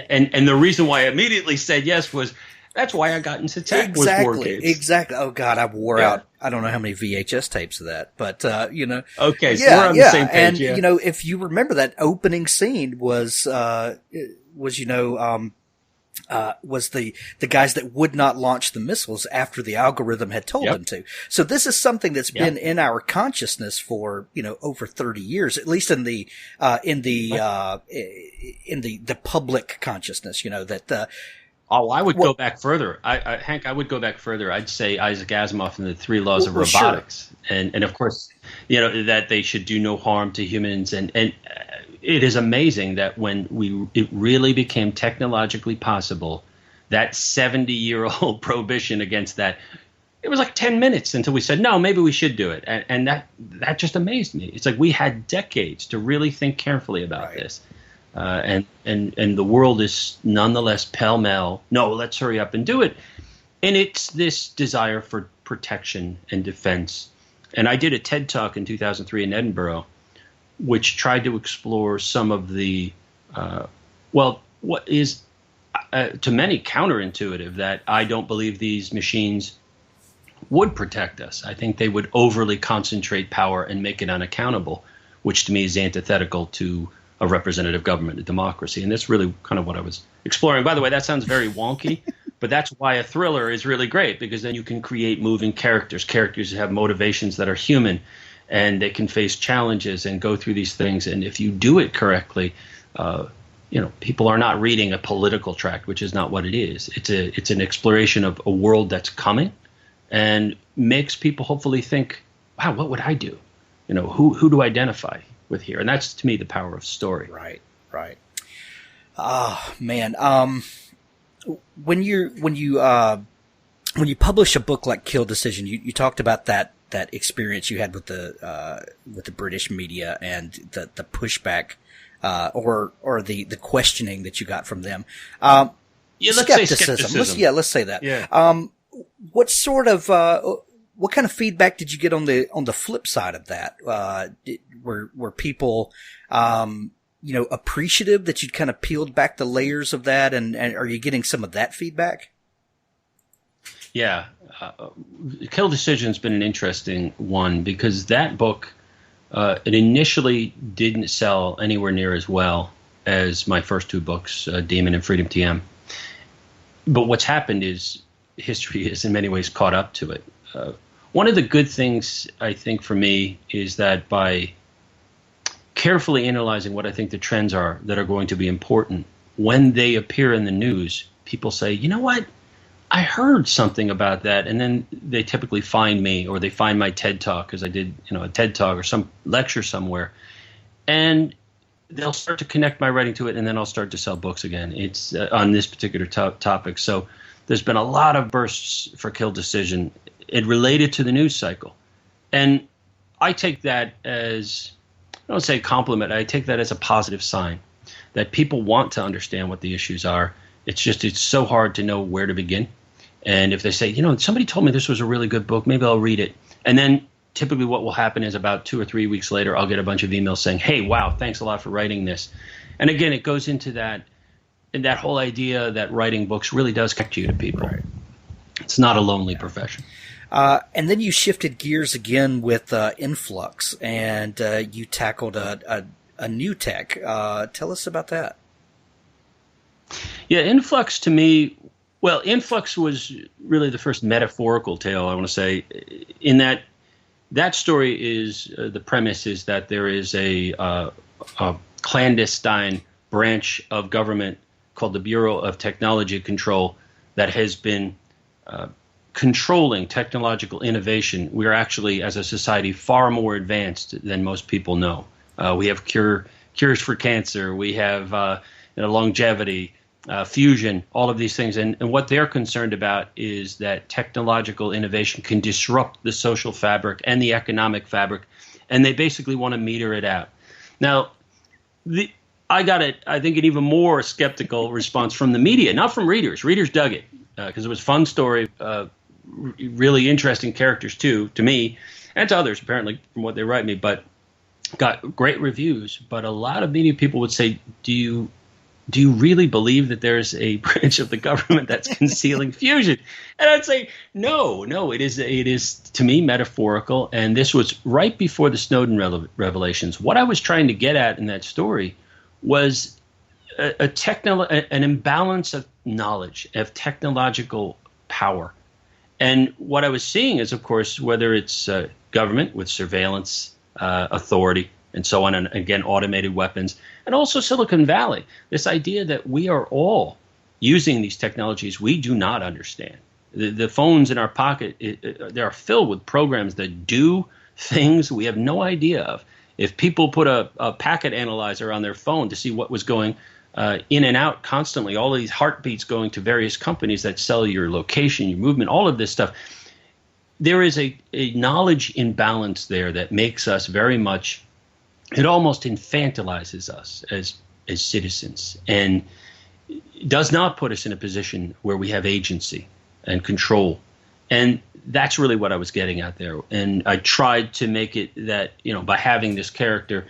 and the reason why I immediately said yes was that's why I got into tech was war games. Exactly. Oh God, I wore out I don't know how many VHS tapes of that, but Okay, so we're on the same page. And if you remember, that opening scene was the guys that would not launch the missiles after the algorithm had told them to. So this is something that's been in our consciousness for over 30 years, at least in the public consciousness. That. I would go back further. Hank, I would go back further. I'd say Isaac Asimov and the 3 laws of robotics, sure. and of course, that they should do no harm to humans. And it is amazing that when it really became technologically possible, that 70-year-old prohibition against that, it was like 10 minutes until we said, no, maybe we should do it. And that just amazed me. It's like we had decades to really think carefully about this. And the world is nonetheless pell-mell. No, let's hurry up and do it. And it's this desire for protection and defense. And I did a TED Talk in 2003 in Edinburgh, which tried to explore some of the, what is to many counterintuitive, that I don't believe these machines would protect us. I think they would overly concentrate power and make it unaccountable, which to me is antithetical to a representative government, a democracy. And that's really kind of what I was exploring. By the way, that sounds very wonky, but that's why a thriller is really great, because then you can create moving characters that have motivations that are human, and they can face challenges and go through these things. And if you do it correctly, people are not reading a political tract, which is not what it is. It's an exploration of a world that's coming, and makes people hopefully think, wow, what would I do? Who do I identify with here? And that's, to me, the power of story. Right. Oh man. When you publish a book like Kill Decision, you talked about that experience you had with the British media and the pushback, or the questioning that you got from them. Let's say skepticism. Let's say that. Yeah. what sort of what kind of feedback did you get on the flip side of that? Were people appreciative that you'd kind of peeled back the layers of that, and are you getting some of that feedback? Yeah, Kill Decision's been an interesting one because that book it initially didn't sell anywhere near as well as my first two books, Daemon and Freedom TM. But what's happened is history has in many ways caught up to it. One of the good things, I think, for me is that by carefully analyzing what I think the trends are that are going to be important, when they appear in the news, people say, you know what? I heard something about that. And then they typically find me, or they find my TED Talk, because I did a TED Talk or some lecture somewhere. And they'll start to connect my writing to it, and then I'll start to sell books again. It's on this particular topic. So there's been a lot of bursts for Kill Decision. It related to the news cycle. And I take that as, I don't say compliment, I take that as a positive sign that people want to understand what the issues are. It's so hard to know where to begin. And if they say, somebody told me this was a really good book, maybe I'll read it. And then typically what will happen is about 2 or 3 weeks later, I'll get a bunch of emails saying, hey, wow, thanks a lot for writing this. And again, it goes into that whole idea that writing books really does connect you to people. Right. It's not a lonely profession. And then you shifted gears again with Influx, and you tackled a new tech. Tell us about that. Yeah, Influx to me, Influx was really the first metaphorical tale, I want to say, in that story is the premise is that there is a clandestine branch of government called the Bureau of Technology Control that has been controlling technological innovation. We are actually, as a society, far more advanced than most people know. We have cures for cancer. We have longevity, fusion, all of these things. And what they're concerned about is that technological innovation can disrupt the social fabric and the economic fabric, and they basically want to meter it out. Now, I got I think, an even more skeptical response from the media, not from readers. Readers dug it because it was a fun story, really interesting characters too, to me, and to others, apparently, from what they write me, but got great reviews. But a lot of media people would say, do you really believe that there's a branch of the government that's concealing fusion? And I'd say, no, it is to me metaphorical. And this was right before the Snowden revelations. What I was trying to get at in that story was an imbalance of knowledge, of technological power. And what I was seeing is, of course, whether it's government with surveillance, authority, and so on, and again, automated weapons, and also Silicon Valley, this idea that we are all using these technologies we do not understand. The phones in our pocket, they are filled with programs that do things we have no idea of. If people put a packet analyzer on their phone to see what was going in and out constantly, all of these heartbeats going to various companies that sell your location, your movement, all of this stuff, there is a knowledge imbalance there that makes us very much, it almost infantilizes us as citizens, and does not put us in a position where we have agency and control. And that's really what I was getting at there. And I tried to make it that, by having this character,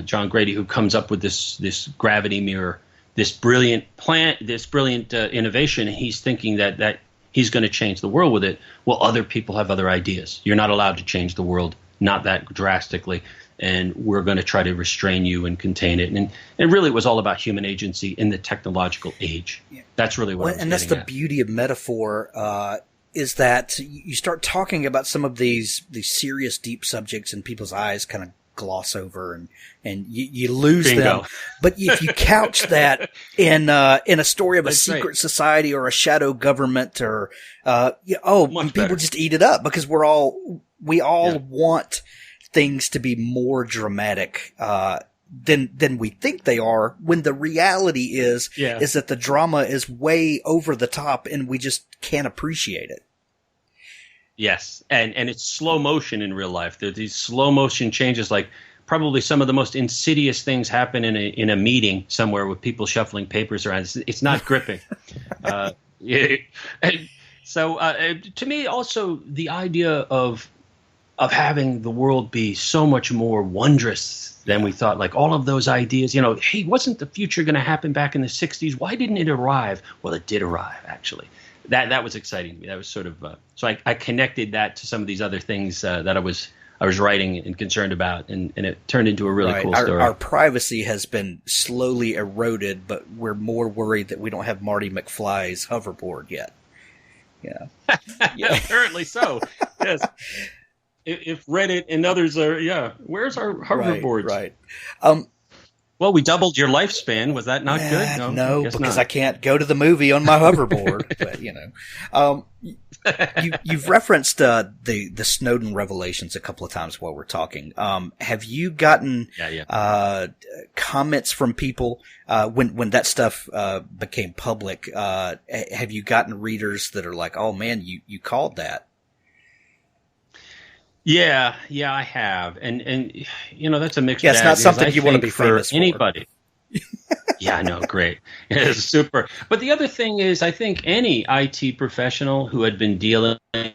John Grady, who comes up with this gravity mirror, this brilliant innovation, and he's thinking that he's going to change the world with it. Well, other people have other ideas. You're not allowed to change the world, not that drastically. And we're going to try to restrain you and contain it. And it really was all about human agency in the technological age. Yeah. That's really what I was getting at. And that's the beauty of metaphor, is that you start talking about some of these serious, deep subjects, and people's eyes kind of gloss over, and you lose Bingo. them. But if you couch that in a story of a secret society or a shadow government, or people just eat it up, because we all want things to be more dramatic than we think they are, when the reality is that the drama is way over the top and we just can't appreciate it. Yes, and it's slow motion in real life. There's these slow motion changes, like probably some of the most insidious things happen in a meeting somewhere with people shuffling papers around. It's not gripping. So to me, also the idea of having the world be so much more wondrous than we thought, like all of those ideas, hey, wasn't the future going to happen back in the 60s? Why didn't it arrive? Well, it did arrive, actually. That was exciting to me. That was sort of so I connected that to some of these other things that I was writing and concerned about, and it turned into a really cool story. Our privacy has been slowly eroded, but we're more worried that we don't have Marty McFly's hoverboard yet. Yeah. Apparently so. Yes. If Reddit and others are, where's our hoverboards? Right. Well, we doubled your lifespan. Was that not good? No, because I can't go to the movie on my hoverboard. But you've referenced the Snowden revelations a couple of times while we're talking. Have you gotten comments from people when that stuff became public? Have you gotten readers that are like, "Oh man, you called that"? Yeah, I have, and that's a mixed. Yeah, it's not something you want to be famous for. Anybody. Yeah, I know, great. It's super. But the other thing is, I think any IT professional who had been dealing, I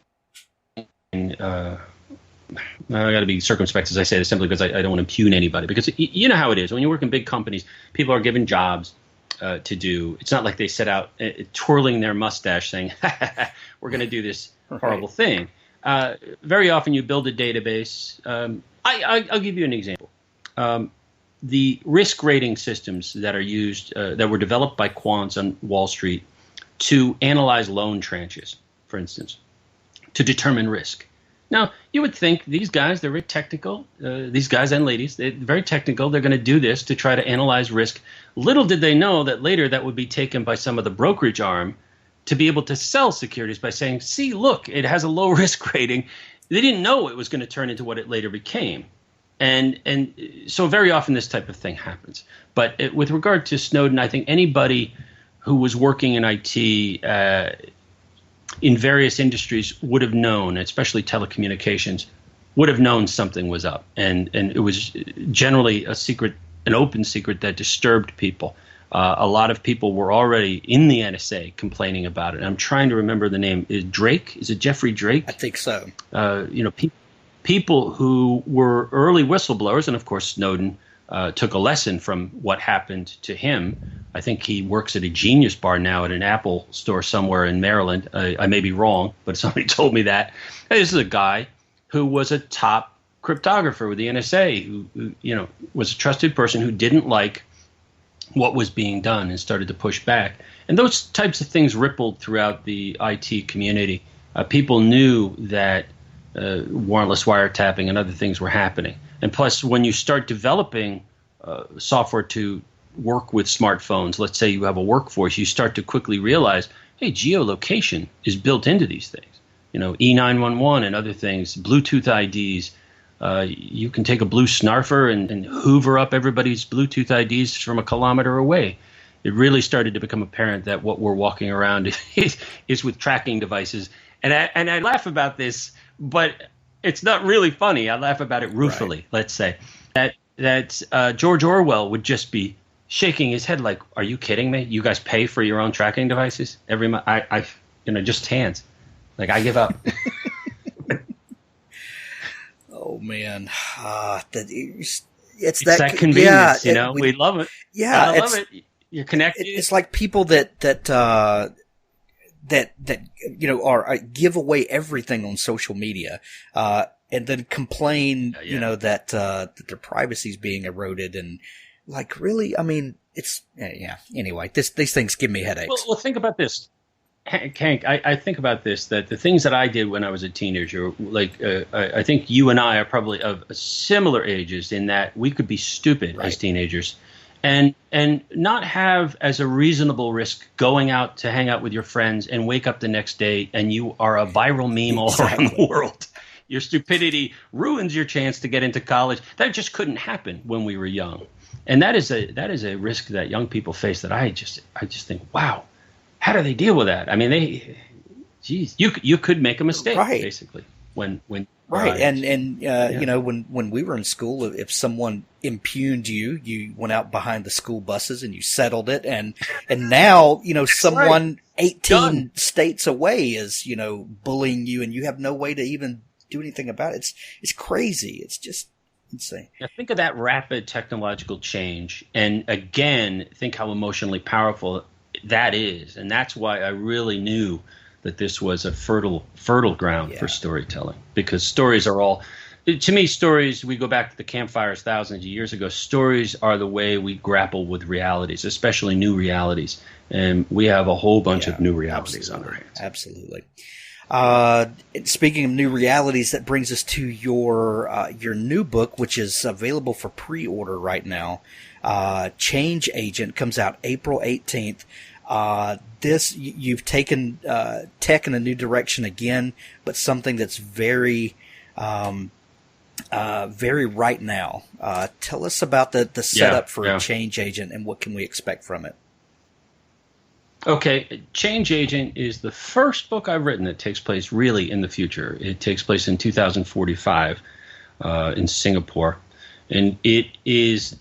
got to be circumspect as I say this simply because I don't want to impugn anybody, because you know how it is when you work in big companies, people are given jobs to do. It's not like they set out twirling their mustache saying, "We're going to do this horrible thing." Very often you build a database. I'll give you an example. The risk rating systems that are used, that were developed by quants on Wall Street to analyze loan tranches, for instance, to determine risk. Now, you would think these guys, they're very technical, these guys and ladies, they're very technical. They're going to do this to try to analyze risk. Little did they know that later that would be taken by some of the brokerage arm to be able to sell securities by saying, see, look, it has a low risk rating. They didn't know it was going to turn into what it later became. And so very often this type of thing happens. But with regard to Snowden, I think anybody who was working in IT in various industries would have known, especially telecommunications, would have known something was up. And it was generally a secret, an open secret that disturbed people. A lot of people were already in the NSA complaining about it. And I'm trying to remember the name. Is Drake? Is it Jeffrey Drake? I think so. People who were early whistleblowers, and of course Snowden took a lesson from what happened to him. I think he works at a Genius Bar now at an Apple store somewhere in Maryland. I may be wrong, but somebody told me that. This is a guy who was a top cryptographer with the NSA, who was a trusted person who didn't like what was being done and started to push back. And those types of things rippled throughout the IT community. People knew that warrantless wiretapping and other things were happening. And plus, when you start developing software to work with smartphones, let's say you have a workforce, you start to quickly realize, hey, geolocation is built into these things. E911 and other things, Bluetooth IDs. You can take a blue snarfer and hoover up everybody's Bluetooth IDs from a kilometer away. It really started to become apparent that what we're walking around is with tracking devices. And I laugh about this, but it's not really funny. I laugh about it ruefully, right. Let's say. That George Orwell would just be shaking his head like, are you kidding me? You guys pay for your own tracking devices every month? Just hands. Like, I give up. Oh man, it's that convenience. We love it. Yeah, I love it. You're connected. It's like people that give away everything on social media, and then complain, that their privacy is being eroded, and like, really, I mean, it's Anyway, these things give me headaches. Well, think about this. Hank, I think about this, that the things that I did when I was a teenager, like I think you and I are probably of similar ages in that we could be stupid as teenagers and not have as a reasonable risk going out to hang out with your friends and wake up the next day and you are a viral meme all around the world. Your stupidity ruins your chance to get into college. That just couldn't happen when we were young. And that is a risk that young people face that I just think, wow. How do they deal with that? I mean, you could make a mistake basically when Right. And you know, when we were in school, if someone impugned you, you went out behind the school buses and you settled it. And now, you know, someone 18 states away is, you know, bullying you and you have no way to even do anything about it. It's crazy. It's just insane. Now think of that rapid technological change. And again, think how emotionally powerful that is. And that's why I really knew that this was a fertile ground for storytelling, because stories are all, to me, stories, we go back to the campfires thousands of years ago, stories are the way we grapple with realities, especially new realities. And we have a whole bunch of new realities on our hands. Absolutely. Speaking of new realities, that brings us to your new book, which is available for pre-order right now. Change Agent comes out April 18th. This, you've taken tech in a new direction again, but something that's very right now. Tell us about the setup for Change Agent and what can we expect from it? Okay, Change Agent is the first book I've written that takes place really in the future. It takes place in 2045 in Singapore, and it is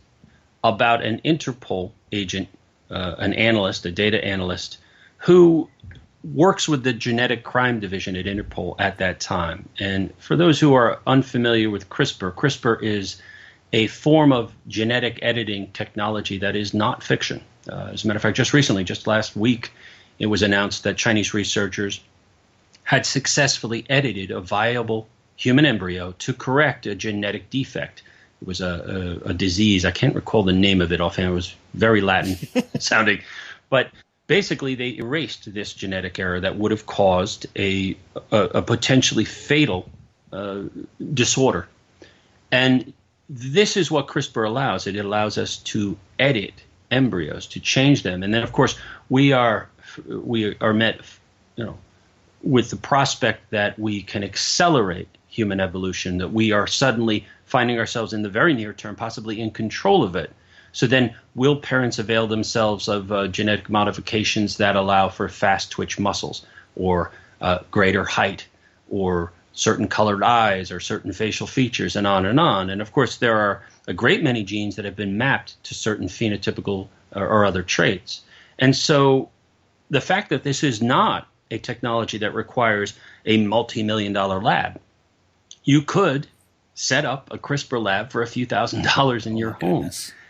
about an Interpol agent, an analyst, a data analyst, who works with the genetic crime division at Interpol at that time. And for those who are unfamiliar with CRISPR is a form of genetic editing technology that is not fiction. As a matter of fact, just last week, it was announced that Chinese researchers had successfully edited a viable human embryo to correct a genetic defect. It was a disease. I can't recall the name of it offhand. It was very Latin sounding. But basically, they erased this genetic error that would have caused a potentially fatal disorder. And this is what CRISPR allows. It allows us to edit embryos, to change them. And then, of course, we are met, with the prospect that we can accelerate human evolution, that we are suddenly finding ourselves in the very near term possibly in control of it. So then will parents avail themselves of genetic modifications that allow for fast twitch muscles or greater height or certain colored eyes or certain facial features and on and on. And of course, there are a great many genes that have been mapped to certain phenotypical or other traits. And so the fact that this is not a technology that requires a multi-million-dollar lab, you could set up a CRISPR lab for a few $1,000s in your home.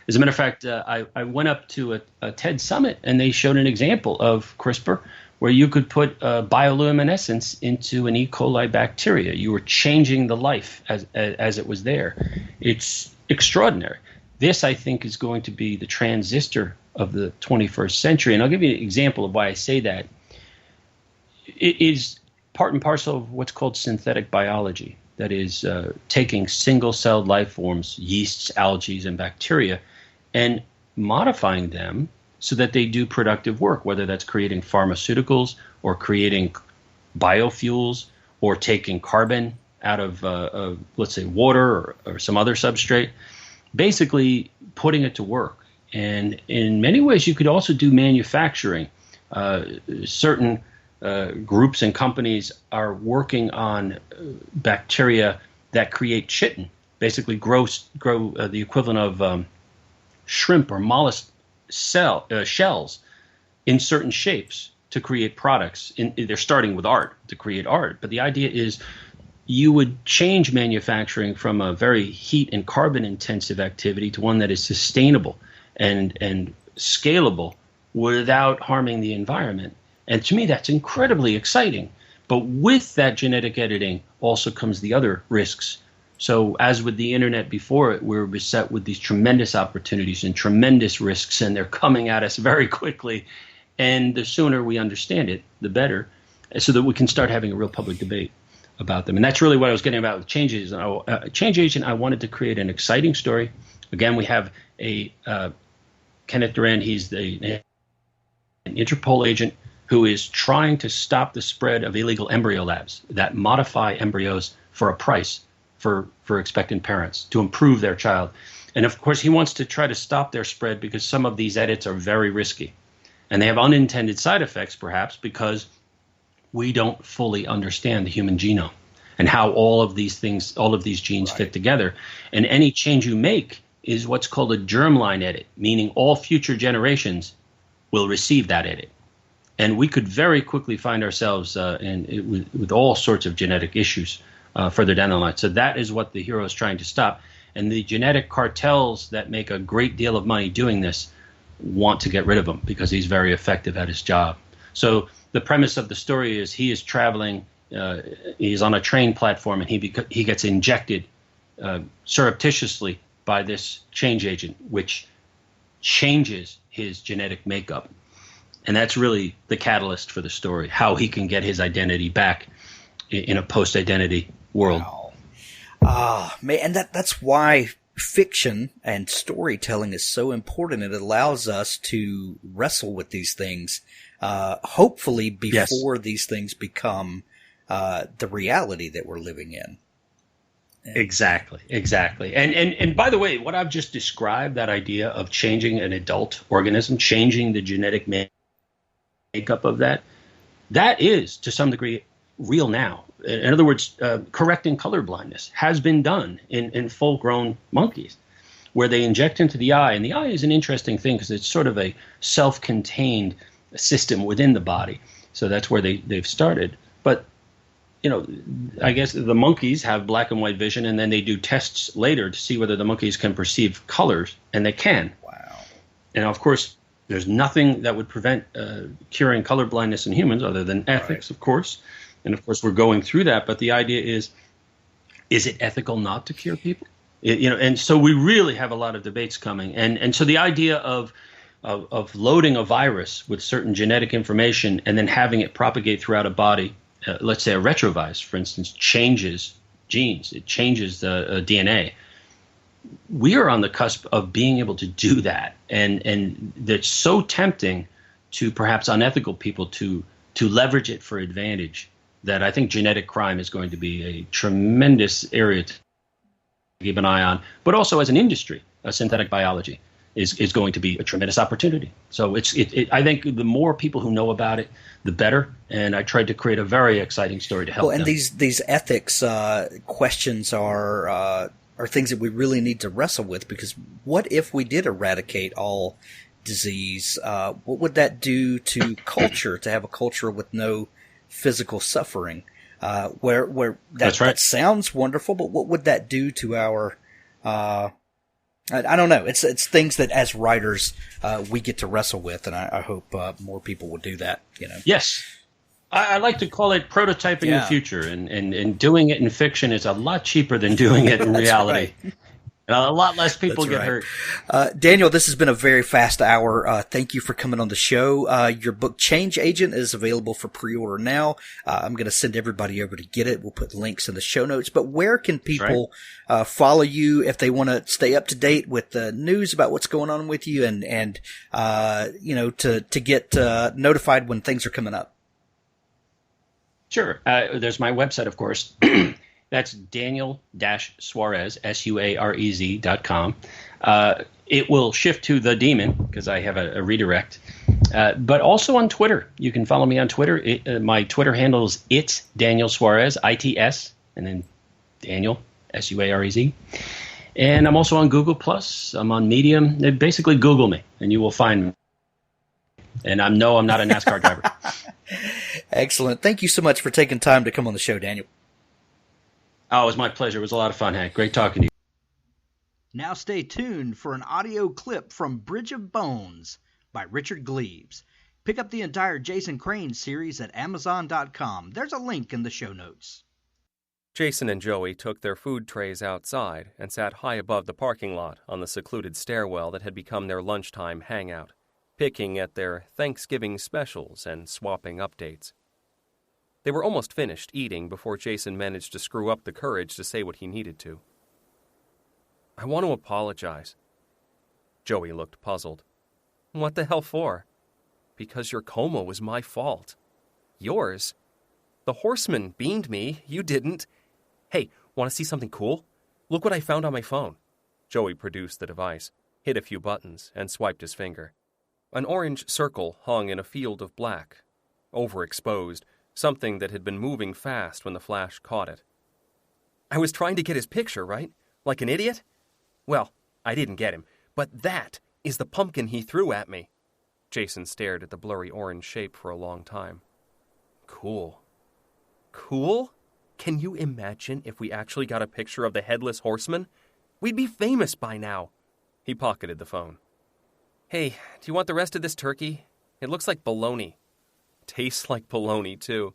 As a matter of fact, I went up to a TED Summit, and they showed an example of CRISPR where you could put bioluminescence into an E. coli bacteria. You were changing the life as it was there. It's extraordinary. This, I think, is going to be the transistor of the 21st century. And I'll give you an example of why I say that. It is part and parcel of what's called synthetic biology. That is taking single-celled life forms, yeasts, algae, and bacteria, and modifying them so that they do productive work, whether that's creating pharmaceuticals or creating biofuels or taking carbon out of, let's say, water or some other substrate, basically putting it to work. And in many ways, you could also do manufacturing. Certain groups and companies are working on bacteria that create chitin, basically grow the equivalent of shrimp or mollusk shells in certain shapes to create products. They're starting with art to create art. But the idea is you would change manufacturing from a very heat and carbon intensive activity to one that is sustainable and scalable without harming the environment. And to me, that's incredibly exciting. But with that genetic editing also comes the other risks. So as with the internet before it, we're beset with these tremendous opportunities and tremendous risks, and they're coming at us very quickly. And the sooner we understand it, the better, so that we can start having a real public debate about them. And that's really what I was getting about with Change Agent. Change Agent, I wanted to create an exciting story. Again, we have a Kenneth Durand. He's an Interpol agent who is trying to stop the spread of illegal embryo labs that modify embryos for a price for expectant parents to improve their child. And of course, he wants to try to stop their spread because some of these edits are very risky. And they have unintended side effects, perhaps, because we don't fully understand the human genome. and how all of these genes fit together. And any change you make is what's called a germline edit, meaning all future generations will receive that edit. And we could very quickly find ourselves with all sorts of genetic issues further down the line. So that is what the hero is trying to stop. And the genetic cartels that make a great deal of money doing this want to get rid of him because he's very effective at his job. So the premise of the story is he is traveling, he's on a train platform, and he gets injected surreptitiously by this change agent, which changes his genetic makeup. And that's really the catalyst for the story, how he can get his identity back in a post-identity world. Wow. Man, and that's why fiction and storytelling is so important. It allows us to wrestle with these things, hopefully before these things become the reality that we're living in. Exactly. And by the way, what I've just described, that idea of changing an adult organism, changing the genetic makeup of that is, to some degree, real now. In other words, correcting color blindness has been done in full-grown monkeys, where they inject into the eye. And the eye is an interesting thing because it's sort of a self-contained system within the body. So that's where they've started. But, I guess the monkeys have black and white vision, and then they do tests later to see whether the monkeys can perceive colors, and they can. Wow. And, of course, there's nothing that would prevent curing color blindness in humans other than ethics, of course. And, of course, we're going through that. But the idea is it ethical not to cure people? And so we really have a lot of debates coming. And so the idea of loading a virus with certain genetic information and then having it propagate throughout a body, let's say a retrovirus, for instance, changes genes. It changes the DNA. We are on the cusp of being able to do that. And that's so tempting to perhaps unethical people to leverage it for advantage, that I think genetic crime is going to be a tremendous area to keep an eye on. But also as an industry, synthetic biology is going to be a tremendous opportunity. So I think the more people who know about it, the better. And I tried to create a very exciting story to help them. And these ethics questions are things that we really need to wrestle with, because what if we did eradicate all disease? What would that do to culture, to have a culture with no physical suffering? That sounds wonderful, but what would that do to our I don't know. It's things that as writers we get to wrestle with, and I hope more people will do that. Yes, I like to call it prototyping the future, and doing it in fiction is a lot cheaper than doing it in reality. Right. And a lot less people get hurt. Daniel, this has been a very fast hour. Thank you for coming on the show. Your book, Change Agent, is available for pre-order now. I'm going to send everybody over to get it. We'll put links in the show notes. But where can people follow you if they want to stay up to date with the news about what's going on with you, and to get notified when things are coming up? Sure. There's my website, of course. That's Daniel-Suarez, Suarez.com. It will shift to the Daemon because I have a redirect. But also on Twitter. You can follow me on Twitter. My Twitter handle is It's Daniel Suarez, ITS, and then Daniel, Suarez. And I'm also on Google+. I'm on Medium. Basically, Google me, and you will find me. And I'm not a NASCAR driver. Excellent. Thank you so much for taking time to come on the show, Daniel. Oh, it was my pleasure. It was a lot of fun, Hank. Great talking to you. Now stay tuned for an audio clip from Bridge of Bones by Richard Gleaves. Pick up the entire Jason Crane series at Amazon.com. There's a link in the show notes. Jason and Joey took their food trays outside and sat high above the parking lot on the secluded stairwell that had become their lunchtime hangout, picking at their Thanksgiving specials and swapping updates. They were almost finished eating before Jason managed to screw up the courage to say what he needed to. "I want to apologize." Joey looked puzzled. "What the hell for?" "Because your coma was my fault." "Yours? The horseman beamed me. You didn't." "Hey, want to see something cool? Look what I found on my phone." Joey produced the device, hit a few buttons, and swiped his finger. An orange circle hung in a field of black, overexposed, something that had been moving fast when the flash caught it. I was trying to get his picture, right? Like an idiot? Well, I didn't get him, but that is the pumpkin he threw at me. Jason stared at the blurry orange shape for a long time. Cool. Cool? Can you imagine if we actually got a picture of the Headless Horseman? We'd be famous by now. He pocketed the phone. Hey, do you want the rest of this turkey? It looks like bologna. Tastes like bologna, too.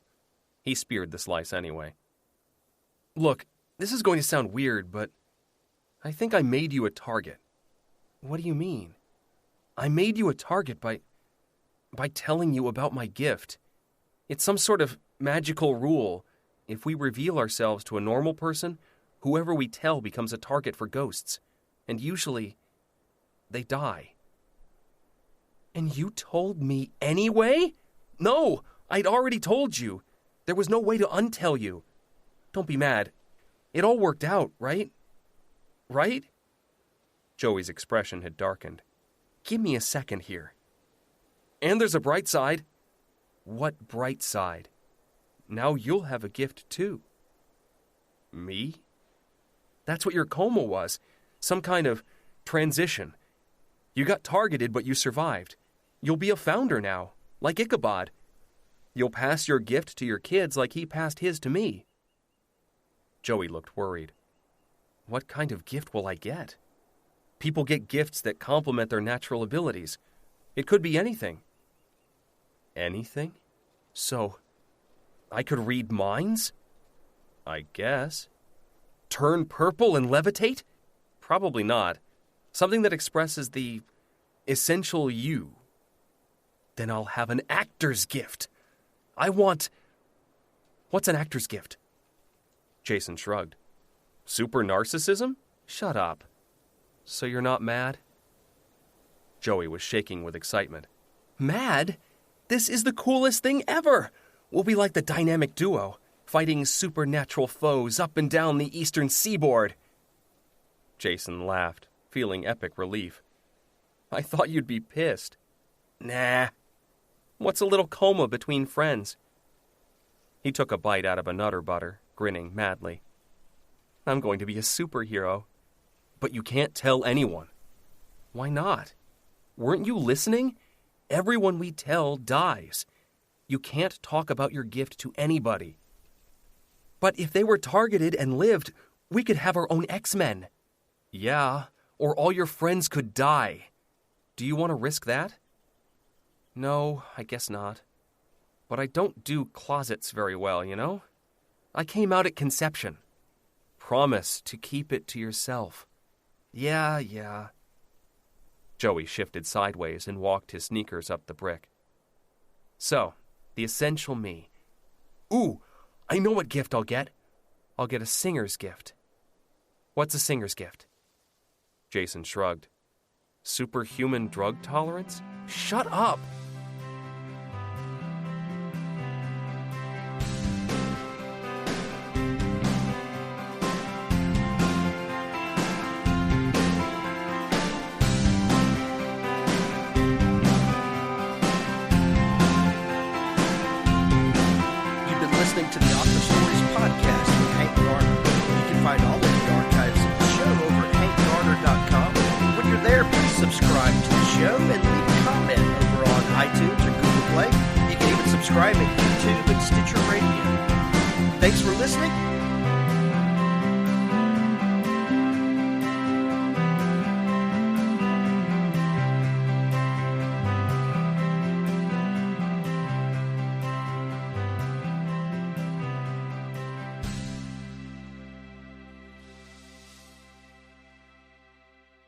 He speared the slice anyway. Look, this is going to sound weird, but I think I made you a target. What do you mean? I made you a target by telling you about my gift. It's some sort of magical rule. If we reveal ourselves to a normal person, whoever we tell becomes a target for ghosts. And usually, they die. And you told me anyway? No, I'd already told you. There was no way to untell you. Don't be mad. It all worked out, right? Right? Joey's expression had darkened. Give me a second here. And there's a bright side. What bright side? Now you'll have a gift too. Me? That's what your coma was. Some kind of transition. You got targeted, but you survived. You'll be a founder now, like Ichabod. You'll pass your gift to your kids like he passed his to me. Joey looked worried. What kind of gift will I get? People get gifts that complement their natural abilities. It could be anything. Anything? So, I could read minds? I guess. Turn purple and levitate? Probably not. Something that expresses the essential you. Then I'll have an actor's gift. What's an actor's gift? Jason shrugged. Super narcissism? Shut up. So you're not mad? Joey was shaking with excitement. Mad? This is the coolest thing ever! We'll be like the dynamic duo, fighting supernatural foes up and down the eastern seaboard. Jason laughed, feeling epic relief. I thought you'd be pissed. Nah. What's a little coma between friends? He took a bite out of a Nutter Butter, grinning madly. I'm going to be a superhero. But you can't tell anyone. Why not? Weren't you listening? Everyone we tell dies. You can't talk about your gift to anybody. But if they were targeted and lived, we could have our own X-Men. Yeah, or all your friends could die. Do you want to risk that? No, I guess not. But I don't do closets very well, you know? I came out at conception. Promise to keep it to yourself. Yeah. Joey shifted sideways and walked his sneakers up the brick. So, the essential me. Ooh, I know what gift I'll get. I'll get a singer's gift. What's a singer's gift? Jason shrugged. Superhuman drug tolerance? Shut up! To the Author Stories podcast with Hank Garner. You can find all of the archives of the show over at hankgarner.com. When you're there, please subscribe to the show and leave a comment over on iTunes or Google Play. You can even subscribe at YouTube and Stitcher Radio. Thanks for listening.